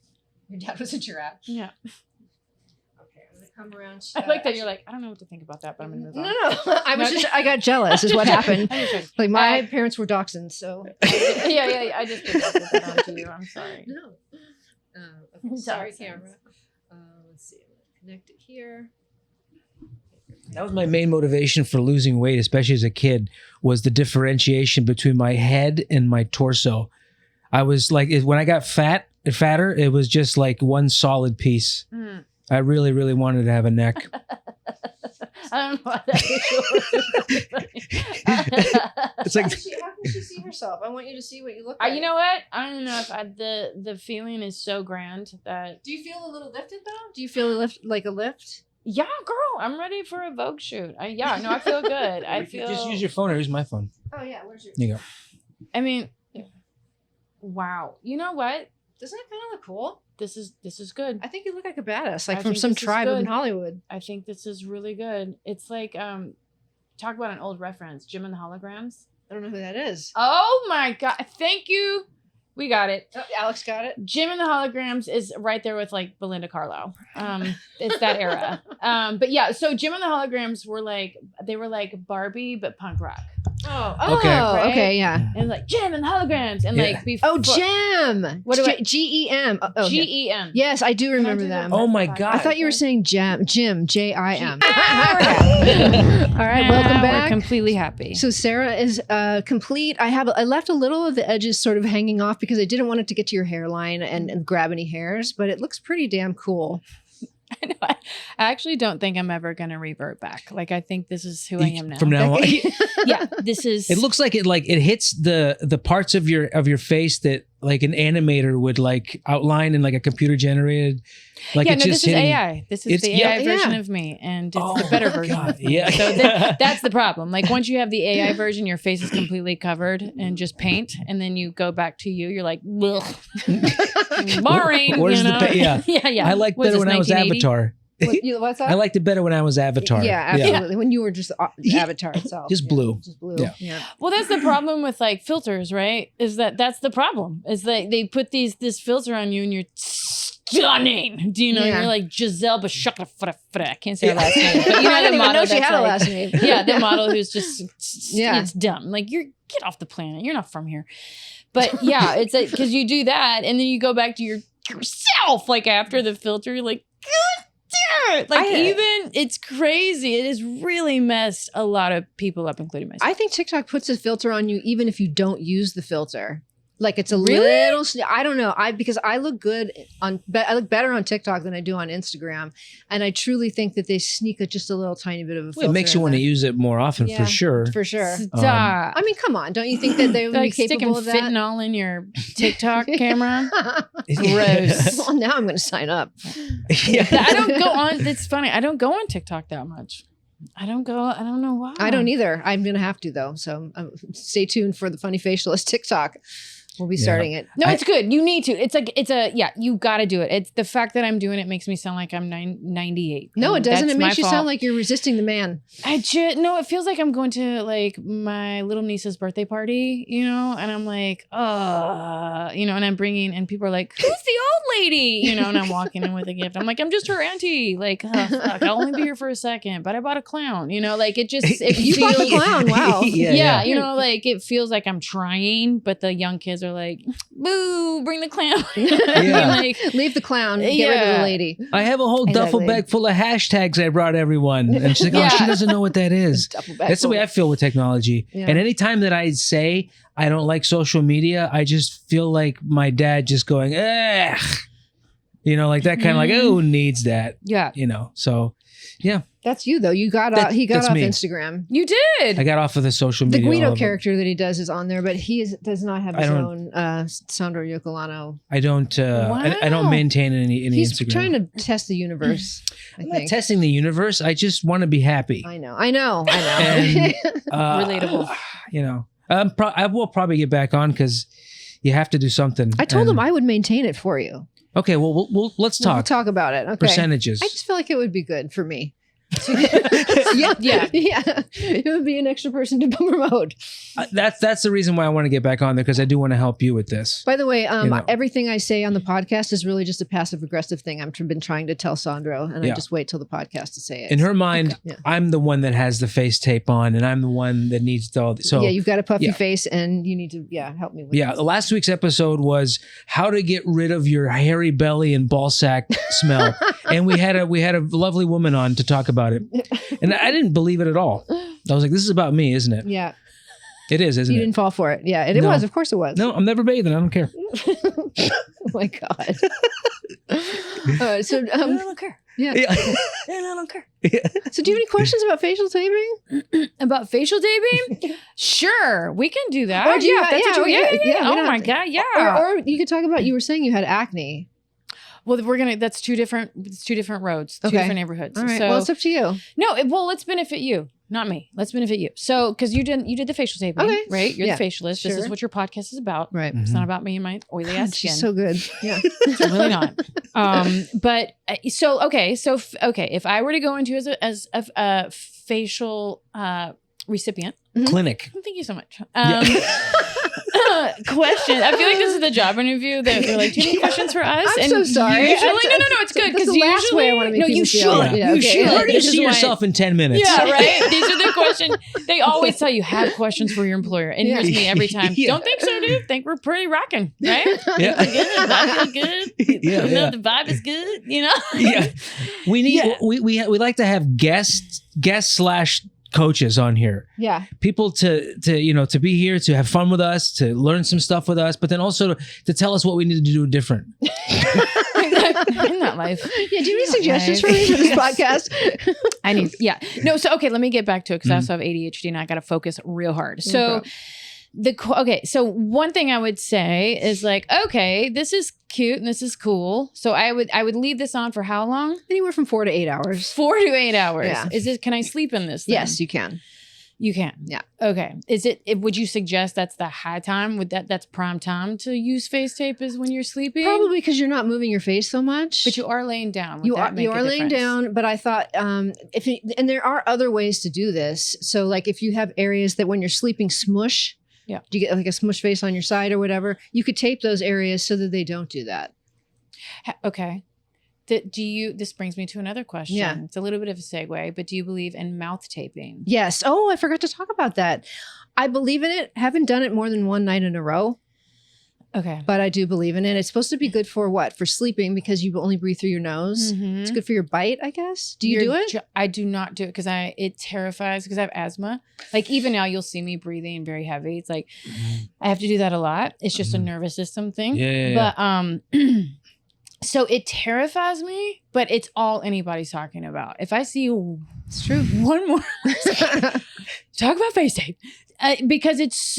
Your dad was a giraffe. Yeah. Okay, I'm going to come around. I like that you're like, I don't know what to think about that, but I'm going to move on. No. I got jealous. Is what happened. I'm just joking. Like my parents were dachshunds, so. yeah. I just projected that onto you. I'm sorry. No. Okay, sorry, Dachshunds. camera. Let's see. I'm gonna connect it here. That was my main motivation for losing weight, especially as a kid, was the differentiation between my head and my torso. I was like, when I got fatter, it was just like one solid piece. Mm. I really, really wanted to have a neck. I don't know why that It's like, How can she see herself? I want you to see what you look like. You know what? I don't know if the feeling is so grand that Do you feel a little lifted though? Do you feel like a lift? yeah, girl, I'm ready for a Vogue shoot. I feel good. I feel just use your phone or use my phone. Oh yeah, where's your? There you go. I mean, wow. You know what? Doesn't it kind of look cool? This is good. I think you look like a badass, like I from think some this is tribe good. in Hollywood. I think this is really good. It's like talk about an old reference, Jim and the Holograms. I don't know who that is. Oh my god. Thank you. We got it. Oh, Alex got it. Jim and the Holograms is right there with like Belinda Carlisle. It's that era. But yeah, so Jim and the Holograms were like Barbie but punk rock. Oh, Okay. Right? okay, yeah. And like Jim and the Holograms and Yeah. like before Oh, Gem. What do I- GEM. Oh, okay. GEM. Yes, I do remember do them. that? Oh my I God. I thought you were saying Jim, Jim, Jim. All right, Now welcome back. We're completely happy. So Sarah is complete. I left a little of the edges sort of hanging off because I didn't want it to get to your hairline and grab any hairs, but it looks pretty damn cool. I know. I actually don't think I'm ever going to revert back. Like, I think this is who I am now. From now on. Yeah, this is. It looks like it hits the parts of your face that like an animator would like outline in like a computer generated. Like yeah, it's no, just this is hitting, AI. This is the AI version of me, and it's the better version of me. Yeah. So that's the problem. Like once you have the AI version, your face is completely covered in just paint, and then you go back to you're like, boring. Where's yeah, yeah. I liked better when I was Avatar. What's that? I liked it better when I was Avatar. Yeah, absolutely. When you were just Avatar itself. Just blue. Just blue. Yeah. Well, that's the problem with like filters, right? That's the problem. Is that they put this filter on you and you're stunning. Do you know? You're like Giselle Bashaka. I can't say her last name. But you know I didn't the even model know she had a like, last name. Yeah, the model who's just it's dumb. Like get off the planet. You're not from here. But yeah, it's like because you do that and then you go back to yourself like after the filter. You're like, God damn it! Like it's crazy. It has really messed a lot of people up, including myself. I think TikTok puts a filter on you even if you don't use the filter. Like it's a Really? little, I don't know. Because I look good I look better on TikTok than I do on Instagram. And I truly think that they sneak just a little tiny bit of a filter. It makes you want to use it more often for sure. For sure. Stop. I mean, come on. Don't you think that they would like be capable of that? sticking fentanyl in your TikTok camera? Gross. Well, now I'm going to sign up. I don't go on. It's funny. I don't go on TikTok that much. I don't know why. I don't either. I'm going to have to though. So stay tuned for the Funny Facialist TikTok. We'll be starting it. No, it's good. You need to. You got to do it. It's the fact that I'm doing it makes me sound like I'm 98. No, it doesn't. It makes you fault. sound like you're resisting the man. No, it feels like I'm going to like my little niece's birthday party, and I'm like, and I'm bringing, and people are like, who's the old lady? And I'm walking in with a gift. I'm like, I'm just her auntie. Like, fuck, I'll only be here for a second, but I bought a clown, like it just, you bought the clown. Wow. Yeah. Like it feels like I'm trying, but the young kids are like, boo, bring the clown. Like, leave the clown, get rid of the lady. I have a whole duffel bag full of hashtags I brought everyone. And she's like, she doesn't know what that is. That's the way I feel with technology. And anytime that I say I don't like social media, I just feel like my dad just going, ugh. Like that kind of like, who needs that? Yeah. So yeah. That's you though. You got he got off me. Instagram. You did. I got off of the social media. The Guido character that he does is on there, but he does not have his own Sandro Yocolano. I don't I don't maintain any He's Instagram. trying to test the universe. I'm not testing the universe. I just want to be happy. I know. And, relatable. I will probably get back on because you have to do something. I told him I would maintain it for you. Okay, well, let's talk. We'll talk about it. Okay. Percentages. I just feel like it would be good for me. yeah. It would be an extra person to promote. That's the reason why I want to get back on there because I do want to help you with this. By the way, everything I say on the podcast is really just a passive aggressive thing I've been trying to tell Sandro, and I just wait till the podcast to say it. In her mind, I'm the one that has the face tape on, and I'm the one that needs to all. So you've got a puffy face, and you need to help me with. Yeah, the last week's episode was how to get rid of your hairy belly and ball sack smell, and we had a lovely woman on to talk about it, and I didn't believe it at all. I was like, "This is about me, isn't it?" Yeah, it is, isn't it? You didn't fall for it. Yeah, it was. Of course, it was. No, I'm never bathing. I don't care. Oh my god. I don't care. Yeah. I don't care. Yeah. So, do you have any questions about facial taping? About facial taping? Sure, we can do that. Or do you, Oh my god, yeah. Or you could talk about. You were saying you had acne. Well, that's two different roads, two different neighborhoods. All right. So, well, it's up to you. No, let's benefit you, not me. Let's benefit you. So, because you did the facial taping, right? You're the facialist. Sure. This is what your podcast is about. Right. It's not about me and my oily ass skin. She's so good. Yeah. It's really not. But if I were to go into as a facial recipient, clinic. Thank you so much. Question. I feel like this is the job interview that they're like, do you have any questions for us? I'm so sorry. Usually, no, it's good because last way I want to make you should. Yeah. You should. Where do you see yourself in 10 minutes? Yeah, right. These are the questions. They always tell you have questions for your employer, and here's me every time. Don't think so, dude. Think we're pretty rocking, right? Yeah. I feel good. Yeah. The vibe is good. Yeah. We need. We like to have guests / coaches on here. Yeah. People to be here, to have fun with us, to learn some stuff with us, but then also to tell us what we need to do different. in that life. Yeah, do you have any suggestions for me for this podcast? I need, no. So, okay, let me get back to it because I also have ADHD and I got to focus real hard. So, so one thing I would say is like, okay, this is cute and this is cool. So I would leave this on for how long? Anywhere from 4 to 8 hours. 4 to 8 hours. Yeah. Can I sleep in this thing? Yes, you can. You can. Yeah. Okay. Would you suggest that's the high time? That's prime time to use face tape is when you're sleeping? Probably because you're not moving your face so much. But you are laying down. You are laying down, but I thought and there are other ways to do this. So like if you have areas that when you're sleeping smush, do you get like a smush face on your side or whatever, you could tape those areas so that they don't do that. Okay. This brings me to another question. Yeah. It's a little bit of a segue, but do you believe in mouth taping? Yes. Oh, I forgot to talk about that. I believe in it. Haven't done it more than one night in a row. Okay. But I do believe in it. It's supposed to be good for what? For sleeping because you only breathe through your nose. Mm-hmm. It's good for your bite, I guess. Do you do it? I do not do it because it terrifies because I have asthma. Like even now you'll see me breathing very heavy. It's like I have to do that a lot. It's just a nervous system thing. Yeah. But so it terrifies me, but it's all anybody's talking about. If I see it's true. One more talk about face tape. Because it's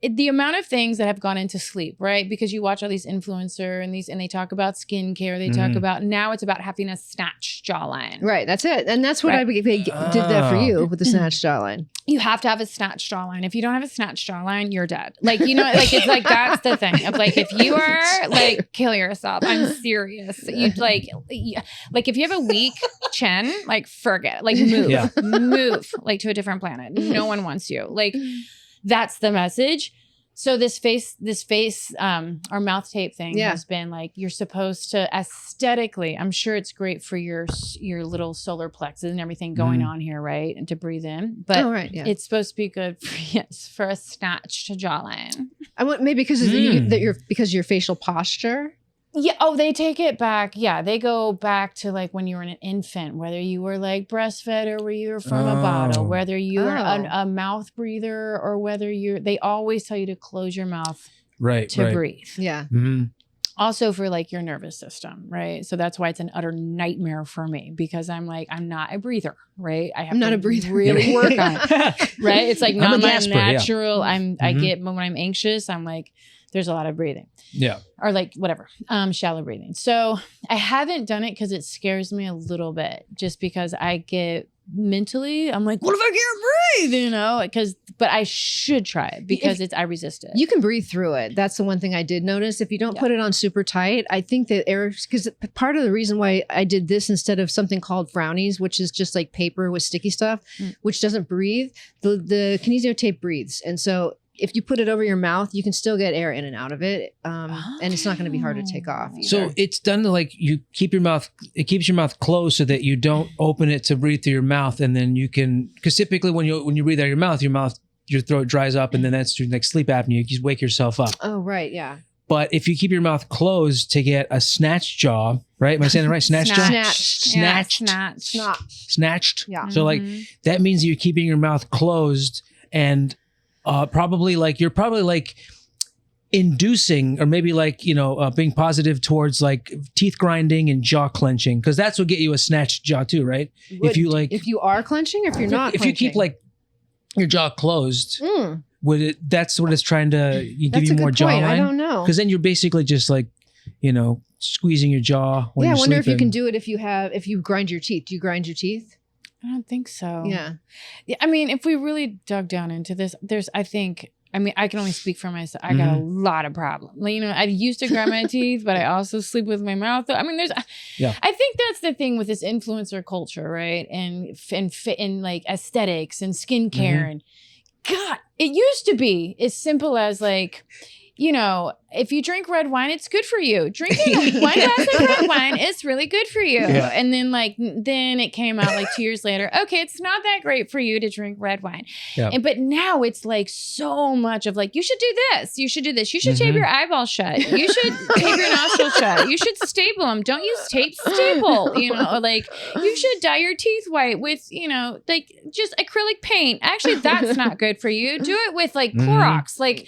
the amount of things that have gone into sleep, right? Because you watch all these influencer and they talk about skincare. They talk about now it's about having a snatched jawline. Right. That's it. And that's what I did that for you with the snatched jawline. You have to have a snatched jawline. If you don't have a snatched jawline, you're dead. Like, you know, like it's like that's the thing. Of like if you are like kill yourself. I'm serious. You like if you have a weak chin, like forget. Like move like to a different planet. No one wants you. Like that's the message. So this face or mouth tape thing has been like you're supposed to aesthetically, I'm sure it's great for your little solar plexus and everything going on here, right? And to breathe in. But it's supposed to be good for a snatched jawline. I want maybe because of your facial posture. Yeah. Oh, they take it back. Yeah. They go back to like when you were an infant, whether you were like breastfed or where you were from a bottle, whether you were a mouth breather or whether they always tell you to close your mouth to breathe. Yeah. Mm-hmm. Also for like your nervous system. Right. So that's why it's an utter nightmare for me because I'm not a breather. Right. I'm not a breather. Really work on it. Right. It's like not my natural. I get when I'm anxious, I'm like, there's a lot of breathing. Yeah. Or like whatever, shallow breathing. So I haven't done it because it scares me a little bit just because I get mentally, I'm like, what if I can't breathe? You know, but I should try it because I resist it. You can breathe through it. That's the one thing I did notice. If you don't put it on super tight, I think that because part of the reason why I did this instead of something called frownies, which is just like paper with sticky stuff, which doesn't breathe, the KINESIO tape breathes. And so if you put it over your mouth, you can still get air in and out of it. And it's not going to be hard to take off either. So it's done to like it keeps your mouth closed so that you don't open it to breathe through your mouth. And then you can, because typically when you breathe out your mouth, your throat dries up and then that's like sleep apnea. You just wake yourself up. Oh, right. Yeah. But if you keep your mouth closed to get a snatched jaw, right? Am I saying it right? Snatched jaw? Snatched. Yeah. So like that means you're keeping your mouth closed and probably like inducing or maybe like, being positive towards like teeth grinding and jaw clenching. Cause that's what get you a snatched jaw too, right? If you are clenching, if you're not if clenching. you keep like your jaw closed, that's what it's trying to give you more jawline. I don't know. Cause then you're basically just like, squeezing your jaw when you're I wonder sleeping. if you can do it if you grind your teeth. Do you grind your teeth? I don't think so. Yeah. I mean, if we really dug down into this, I can only speak for myself. I got a lot of problems. Like, I used to grind my teeth, but I also sleep with my mouth. I mean, I think that's the thing with this influencer culture, right? And like aesthetics and skincare and God, it used to be as simple as like, if you drink red wine, it's good for you. Drinking one glass of red wine is really good for you. Yeah. And then it came out like 2 years later. Okay, it's not that great for you to drink red wine. Yeah. But now it's like so much of like, you should do this. You should do this. You should tape your eyeballs shut. You should tape your nostrils shut. You should staple them. Don't use tape, staple. Like you should dye your teeth white with, like just acrylic paint. Actually, that's not good for you. Do it with like Clorox. Like,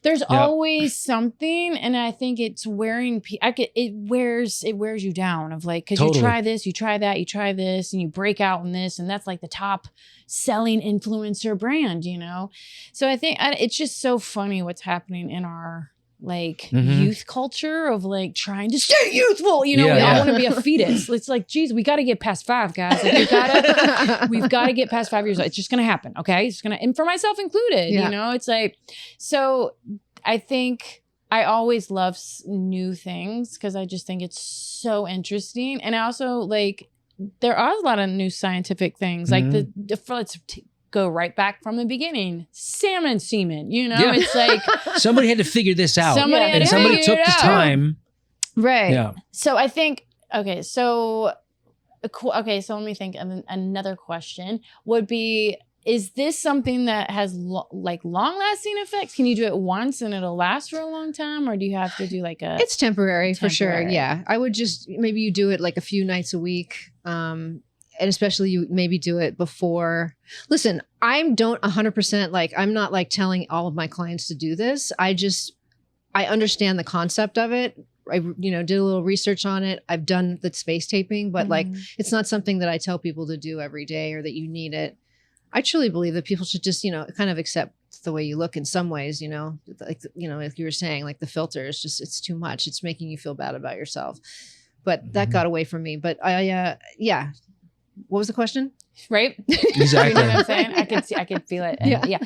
There's always something, and I think it's wearing. It wears you down. Of like, because you try this, you try that, you try this, and you break out in this, and that's like the top selling influencer brand, you know. So I think it's just so funny what's happening in our like youth culture of like trying to stay youthful, you know. We all want to be a fetus. It's like, geez, we got to get past 5, guys. Like we've got to get past 5 years. It's just gonna happen, okay? It's gonna, and for myself included, you know. It's like, so I think I always love new things because I just think it's so interesting, and I also like there are a lot of new scientific things, like let's go right back from the beginning. Semen, you know, it's like somebody had to figure this out. Somebody took the time. Right. Yeah. So I think, okay, so let me think. Another question would be, is this something that has like long-lasting effects? Can you do it once and it'll last for a long time? Or do you have to do like a... It's temporary. For sure. Yeah. I would just, maybe you do it like a few nights a week. And especially you maybe do it before. Listen, I don't 100% like, I'm not like telling all of my clients to do this. I understand the concept of it. I, did a little research on it. I've done the space taping, but like, it's not something that I tell people to do every day or that you need it. I truly believe that people should just, kind of accept the way you look in some ways, like you were saying, like the filter is just, it's too much. It's making you feel bad about yourself. But that got away from me. But yeah. What was the question? Right? Exactly. You know what I'm saying? I could feel it. And, yeah.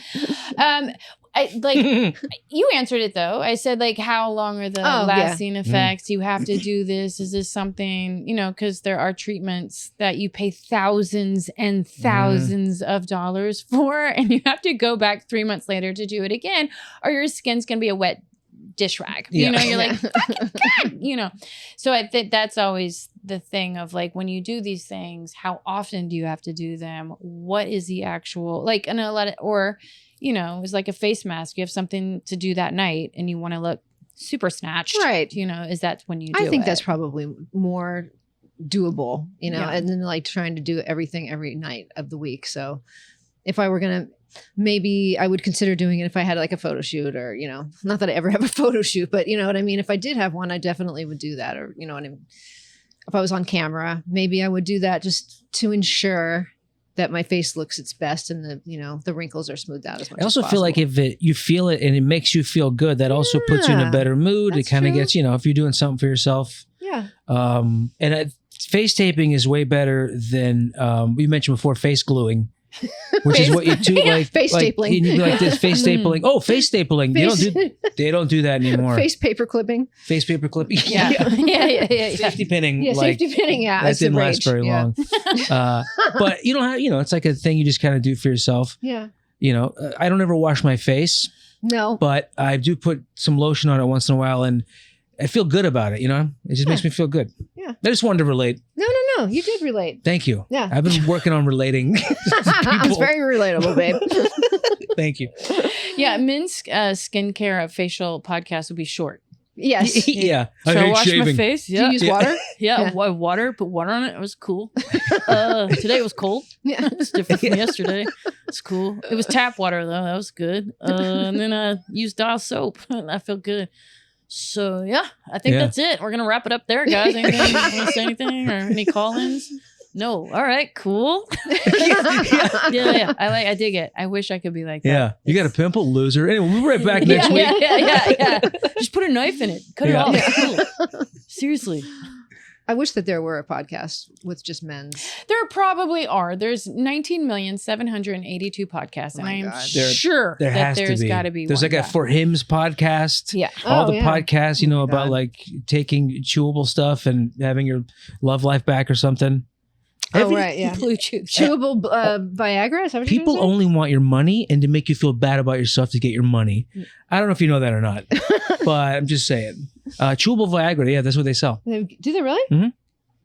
I like you answered it though. I said like, how long are the lasting effects? You have to do this. Is this something, because there are treatments that you pay thousands and thousands of dollars for, and you have to go back 3 months later to do it again, or your skin's gonna be a wet dish rag. You're like, fucking God, So I think that's always the thing of like, when you do these things, how often do you have to do them? What is the actual, like, and a lot of, or, it's like a face mask. You have something to do that night and you want to look super snatched. Right. Is that when you do it? I think that's probably more doable, and then like trying to do everything every night of the week. So if I were going to, maybe I would consider doing it if I had like a photo shoot or, not that I ever have a photo shoot, but you know what I mean? If I did have one, I definitely would do that. Or, what I mean? If I was on camera, maybe I would do that just to ensure that my face looks its best and the wrinkles are smoothed out as much as possible. I also feel like if you feel it and it makes you feel good, that also puts you in a better mood. It kind of gets, if you're doing something for yourself. Yeah. And face taping is way better than, we mentioned before, face gluing. Which is what you do, like face stapling. You do like this face stapling. Oh, face stapling. They don't do that anymore. Face paper clipping. Face paper clipping. Yeah. Yeah. Safety pinning. Yeah, safety pinning. Yeah, that didn't last very long. But you don't have. It's like a thing you just kind of do for yourself. Yeah. I don't ever wash my face. No. But I do put some lotion on it once in a while, and I feel good about it. It just makes me feel good. Yeah. I just wanted to relate. No. You did relate. Thank you. Yeah. I've been working on relating. It's very relatable, babe. Thank you. Yeah. Men's skincare facial podcast would be short. Yes. Yeah. So I wash my face. Yeah. Do you use water? Yeah. Water. Put water on it. It was cool. Today it was cold. Yeah. It's different from yesterday. It's cool. It was tap water though. That was good. And then I used Dial soap. I feel good. So yeah, I think that's it. We're gonna wrap it up there, guys. Anything? Want to say anything or any call-ins? No. All right. Cool. Yeah. I dig it. I wish I could be like that. Yeah. You got a pimple, loser. Anyway, we'll be right back next week. Yeah. Just put a knife in it. Cut it off. Cool. Seriously. I wish that there were a podcast with just men's. There probably are. There's 19,782 podcasts, and I'm sure that there's got to be. There's like a For Hims podcast. Yeah, all the podcasts, about like taking chewable stuff and having your love life back or something. Right, yeah. Chewable Viagra. Is that what people only want your money and to make you feel bad about yourself to get your money. I don't know if you know that or not, but I'm just saying. Chewable Viagra, yeah, that's what they sell. Do they really? Mm-hmm.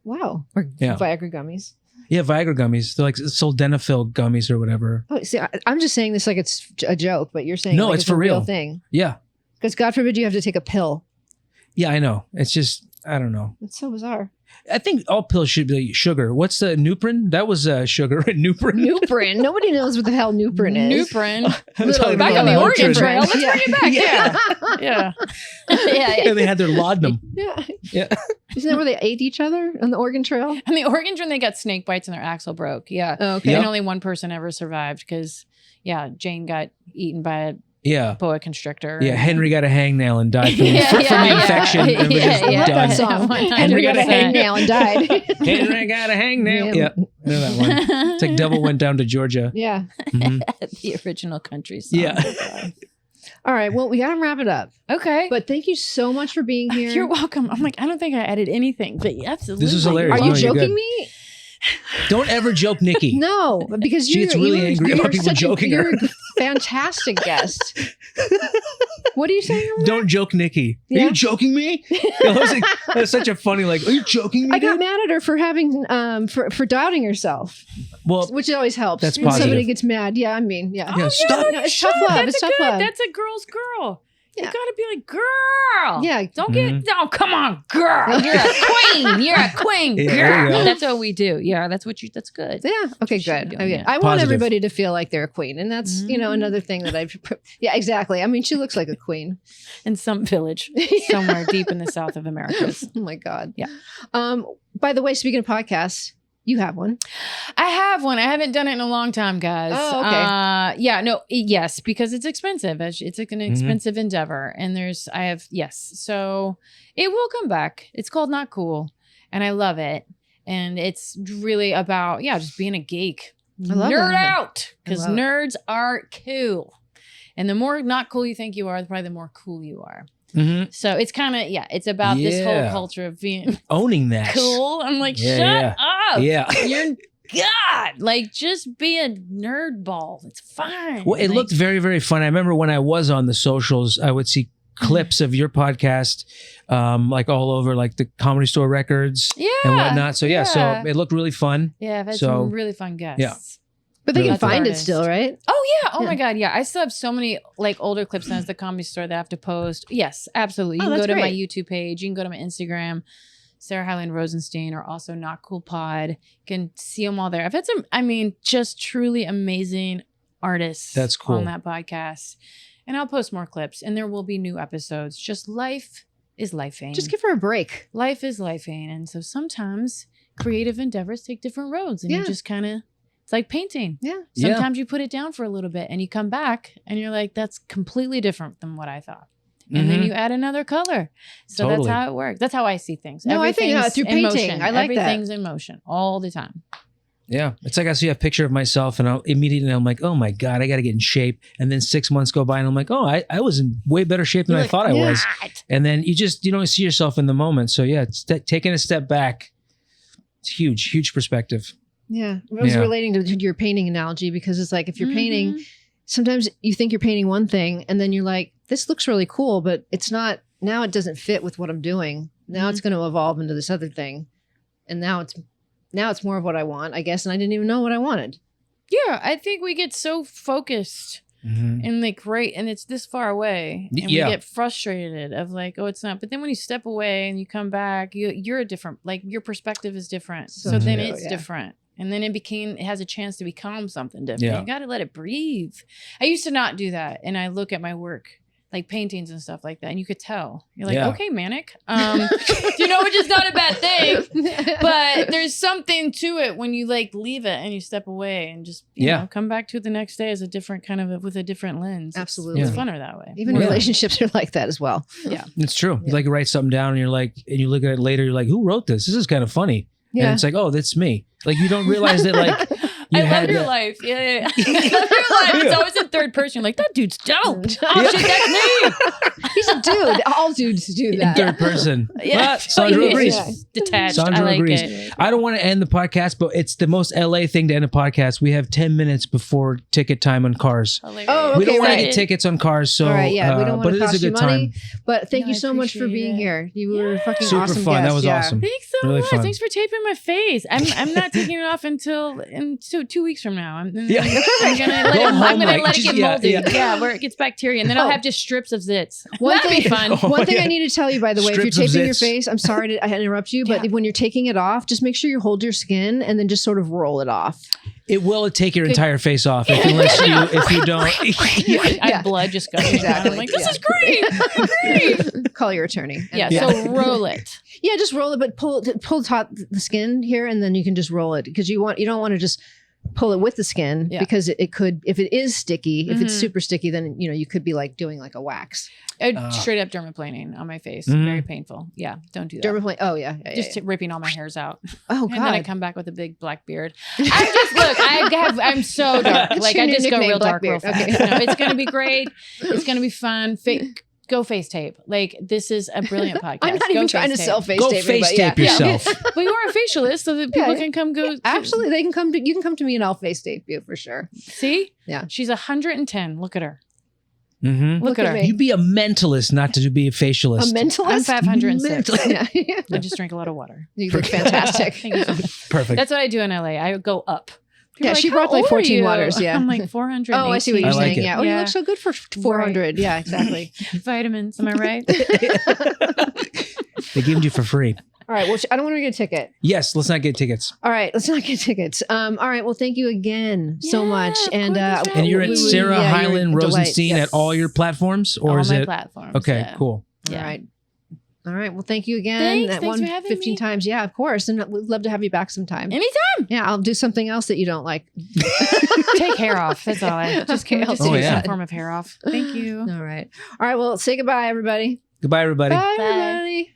Wow. Or Viagra gummies. Yeah, Viagra gummies. They're like sildenafil gummies or whatever. Oh, see, I'm just saying this like it's a joke, but you're saying no, like it's for a real thing. Yeah. Because God forbid you have to take a pill. Yeah, I know. It's just, I don't know. It's so bizarre. I think all pills should be sugar. What's the Nuprin? That was sugar. Nuprin. Nuprin. Nobody knows what the hell Nuprin is. Nuprin. Back on the Oregon Motrin. Trail. Let's bring it back. Yeah. And they had their laudanum. Yeah. Isn't that where they ate each other on the Oregon Trail? On the Oregon Trail, they got snake bites and their axle broke. Yeah. Oh, okay. And only one person ever survived because, Jane got eaten by a boa constrictor. Yeah, Henry got a hangnail and died from the infection. And was just Love done. that song. Henry got a hangnail and died. Henry got a hangnail. Yeah. I know that one. It's like Devil Went Down to Georgia. Yeah. Mm-hmm. The original country song. Yeah. All right. Well, we got to wrap it up. Okay. But thank you so much for being here. You're welcome. I'm like, I don't think I added anything, but absolutely. This is hilarious. Are you No, you're joking good. me? Don't ever joke Nikki. No, because She gets really angry about people joking her. You're a fantastic guest. What are you saying? Don't joke Nikki. Are Yeah. you joking me? That was such a funny, like, are you joking me? I got dude? mad at her for having for doubting herself, Well, which always helps. That's when somebody positive. gets mad. Yeah, I mean, yeah. Yeah, stop. No, it's tough love. That's It's tough love. That's a girl's girl. Yeah. You gotta be like, girl. Yeah. Don't get, no, come on, girl. You're a queen. You're a queen, Yeah, there you girl. go. That's what we do. Yeah, that's good. Yeah. Okay. you should Good. be doing, Okay. yeah. I want Positive. everybody to feel like they're a queen, and that's another thing that I've. Yeah. Exactly. I mean, she looks like a queen. In some village somewhere deep in the south of America. Oh my God. Yeah. By the way, speaking of podcasts, you have one. I have one. I haven't done it in a long time, guys. Oh, okay. Yes, because it's expensive. It's like an expensive endeavor. And so it will come back. It's called Not Cool. And I love it. And it's really about, just being a geek. I love Nerd that. out. Because I love it. nerds are cool. And the more not cool you think you are, probably the more cool you are. Mhm. So it's kind of, it's about this whole Yeah. culture of being Owning that. cool. I'm like, Yeah, shut up. Yeah. You're God. Like, just be a nerd ball. It's fine. Well, it Like, looked very, very fun. I remember when I was on the socials, I would see clips of your podcast, like all over, like the Comedy Store records and whatnot. So so it looked really fun. Yeah, I've had So, some really fun guests. yeah. But they Really can fun. find it Artist. still, right? Oh yeah. Oh Yeah. my God. Yeah. I still have so many like older clips now as the Comedy Store that I have to post. Yes, absolutely. You Oh, can go that's to my great. YouTube page. You can go to my Instagram, Sarah Hyland Rosenstein, or also Not Cool Pod. You can see them all there. I've had some, just truly amazing artists. That's cool. On that podcast. And I'll post more clips and there will be new episodes. Just life is lifing. Just give her a break. Life is lifing. And so sometimes creative endeavors take different roads and you Yeah. just kind of, it's like painting. Yeah. Sometimes you put it down for a little bit and you come back and you're like, that's completely different than what I thought. And then you add another color. So Totally. that's how it works. That's how I see things. No, I think, Everything's through in painting. motion. I like that. Everything's in motion all the time. Yeah. It's like I see a picture of myself and I'll immediately I'm like, oh my God, I got to get in shape. And then 6 months go by and I'm like, oh, I was in way better shape than You're I like, thought I was. "What?" And then you don't see yourself in the moment. So yeah, it's taking a step back. It's huge perspective. Yeah. I was Yeah. relating to your painting analogy because it's like if you're painting, sometimes you think you're painting one thing and then you're like, this looks really cool, but it's not, now it doesn't fit with what I'm doing. Now it's going to evolve into this other thing. And now it's more of what I want, I guess. And I didn't even know what I wanted. Yeah, I think we get so focused and like and it's this far away and we get frustrated of like, oh, it's not. But then when you step away and you come back, you're a different, like your perspective is different. So then true, it's yeah. different. And then it has a chance to become something different. Yeah. You got to let it breathe. I used to not do that. And I look at my work, like paintings and stuff like that. And you could tell. You're like, Yeah. okay, manic. Which is not a bad thing. But there's something to it when you like leave it and you step away and just you know, come back to it the next day as a different kind of with a different lens. Absolutely. It's funner that way. Even relationships are like that as well. Yeah. It's true. You like write something down and you're like, and you look at it later, you're like, who wrote this? This is kind of funny. Yeah. And it's like, oh, that's me. Like you don't realize that like you I had love your that- life. Yeah. I love your life. It's always in third person. You're like, that dude's dope. Oh shit, that's me. He's a dude. All dudes do in that. third person. Yeah. Sandra Yeah. agrees. Yeah. Detached. Sandra I like agrees. it. I don't want to end the podcast, but it's the most LA thing to end a podcast. We have 10 minutes before ticket time on cars. Hilarious. Oh, We don't okay, want to right. get tickets on cars, so All right, yeah, we don't but want it to is cost a you good money. time. But thank No, you I so much for appreciate being it. here. You were a fucking Super awesome fun. guest. That was yeah. awesome. Thanks so Really much. fun. Thanks for taping my face. I'm not taking it off until 2 weeks from now. I'm gonna Go let home, it, like, get molded. Yeah, where it gets bacteria, and then I'll have just strips of zits. That'd be fun. One thing I need to tell you, by the way, if Strips you're of taping your zits. face, I'm sorry to interrupt you, but when you're taking it off, just make sure you hold your skin and then just sort of roll it off. It will take your entire face off if you don't. I have blood just going down. I'm like, this is great. Call your attorney. Yeah, so roll it. Yeah, just roll it, but pull taut the skin here, and then you can just roll it because you don't want to just pull it with the skin because it could, if it is sticky, if it's super sticky, then you could be like doing like a wax. Straight up dermaplaning on my face, very painful. Yeah, don't do that. Dermaplane. Oh yeah, just ripping all my hairs out. Oh god. And then I come back with a big black beard. I'm so dark. Like I just go real dark real fast. Okay. No, it's gonna be great. It's gonna be fun. Go face tape. Like this is a brilliant podcast. I'm not even trying to sell face tape. Go face tape yourself. But you are a facialist, so that people can come go. Absolutely, they can come to. You can come to me and I'll face tape you for sure. See? Yeah. She's 110. Look at her. Mm-hmm. Look at her. me. You'd be a mentalist, not to be a facialist. A mentalist? I'm 506. Yeah. I just drink a lot of water. You look fantastic. Thank you so much. Perfect. That's what I do in LA. I go up. People are She "How brought like old are 14 you?" waters. Yeah. I'm like 400. Oh, I see what you're I like saying. it. Yeah. Oh, you look so good for 400. Right. Yeah, exactly. Vitamins. Am I right? They gave you for free. All right. Well, I don't want to get a ticket. Yes, let's not get tickets. All right. Let's not get tickets. All right. Well, thank you again so much. of course, And you're at Sarah Hyland Rosenstein Yes. at all your platforms, or All is my it? platforms. Okay, yeah. cool. Yeah. All right. All right. Well, thank you again. Thanks for having 15 me. times. Yeah, of course. And we'd love to have you back sometime. Anytime. Yeah, I'll do something else that you don't like. Take hair off. That's all. I just Okay, I'll just do take that. some form of hair off. Thank you. All right. All right. Well, say goodbye, everybody. Goodbye, everybody. Bye, Bye. everybody.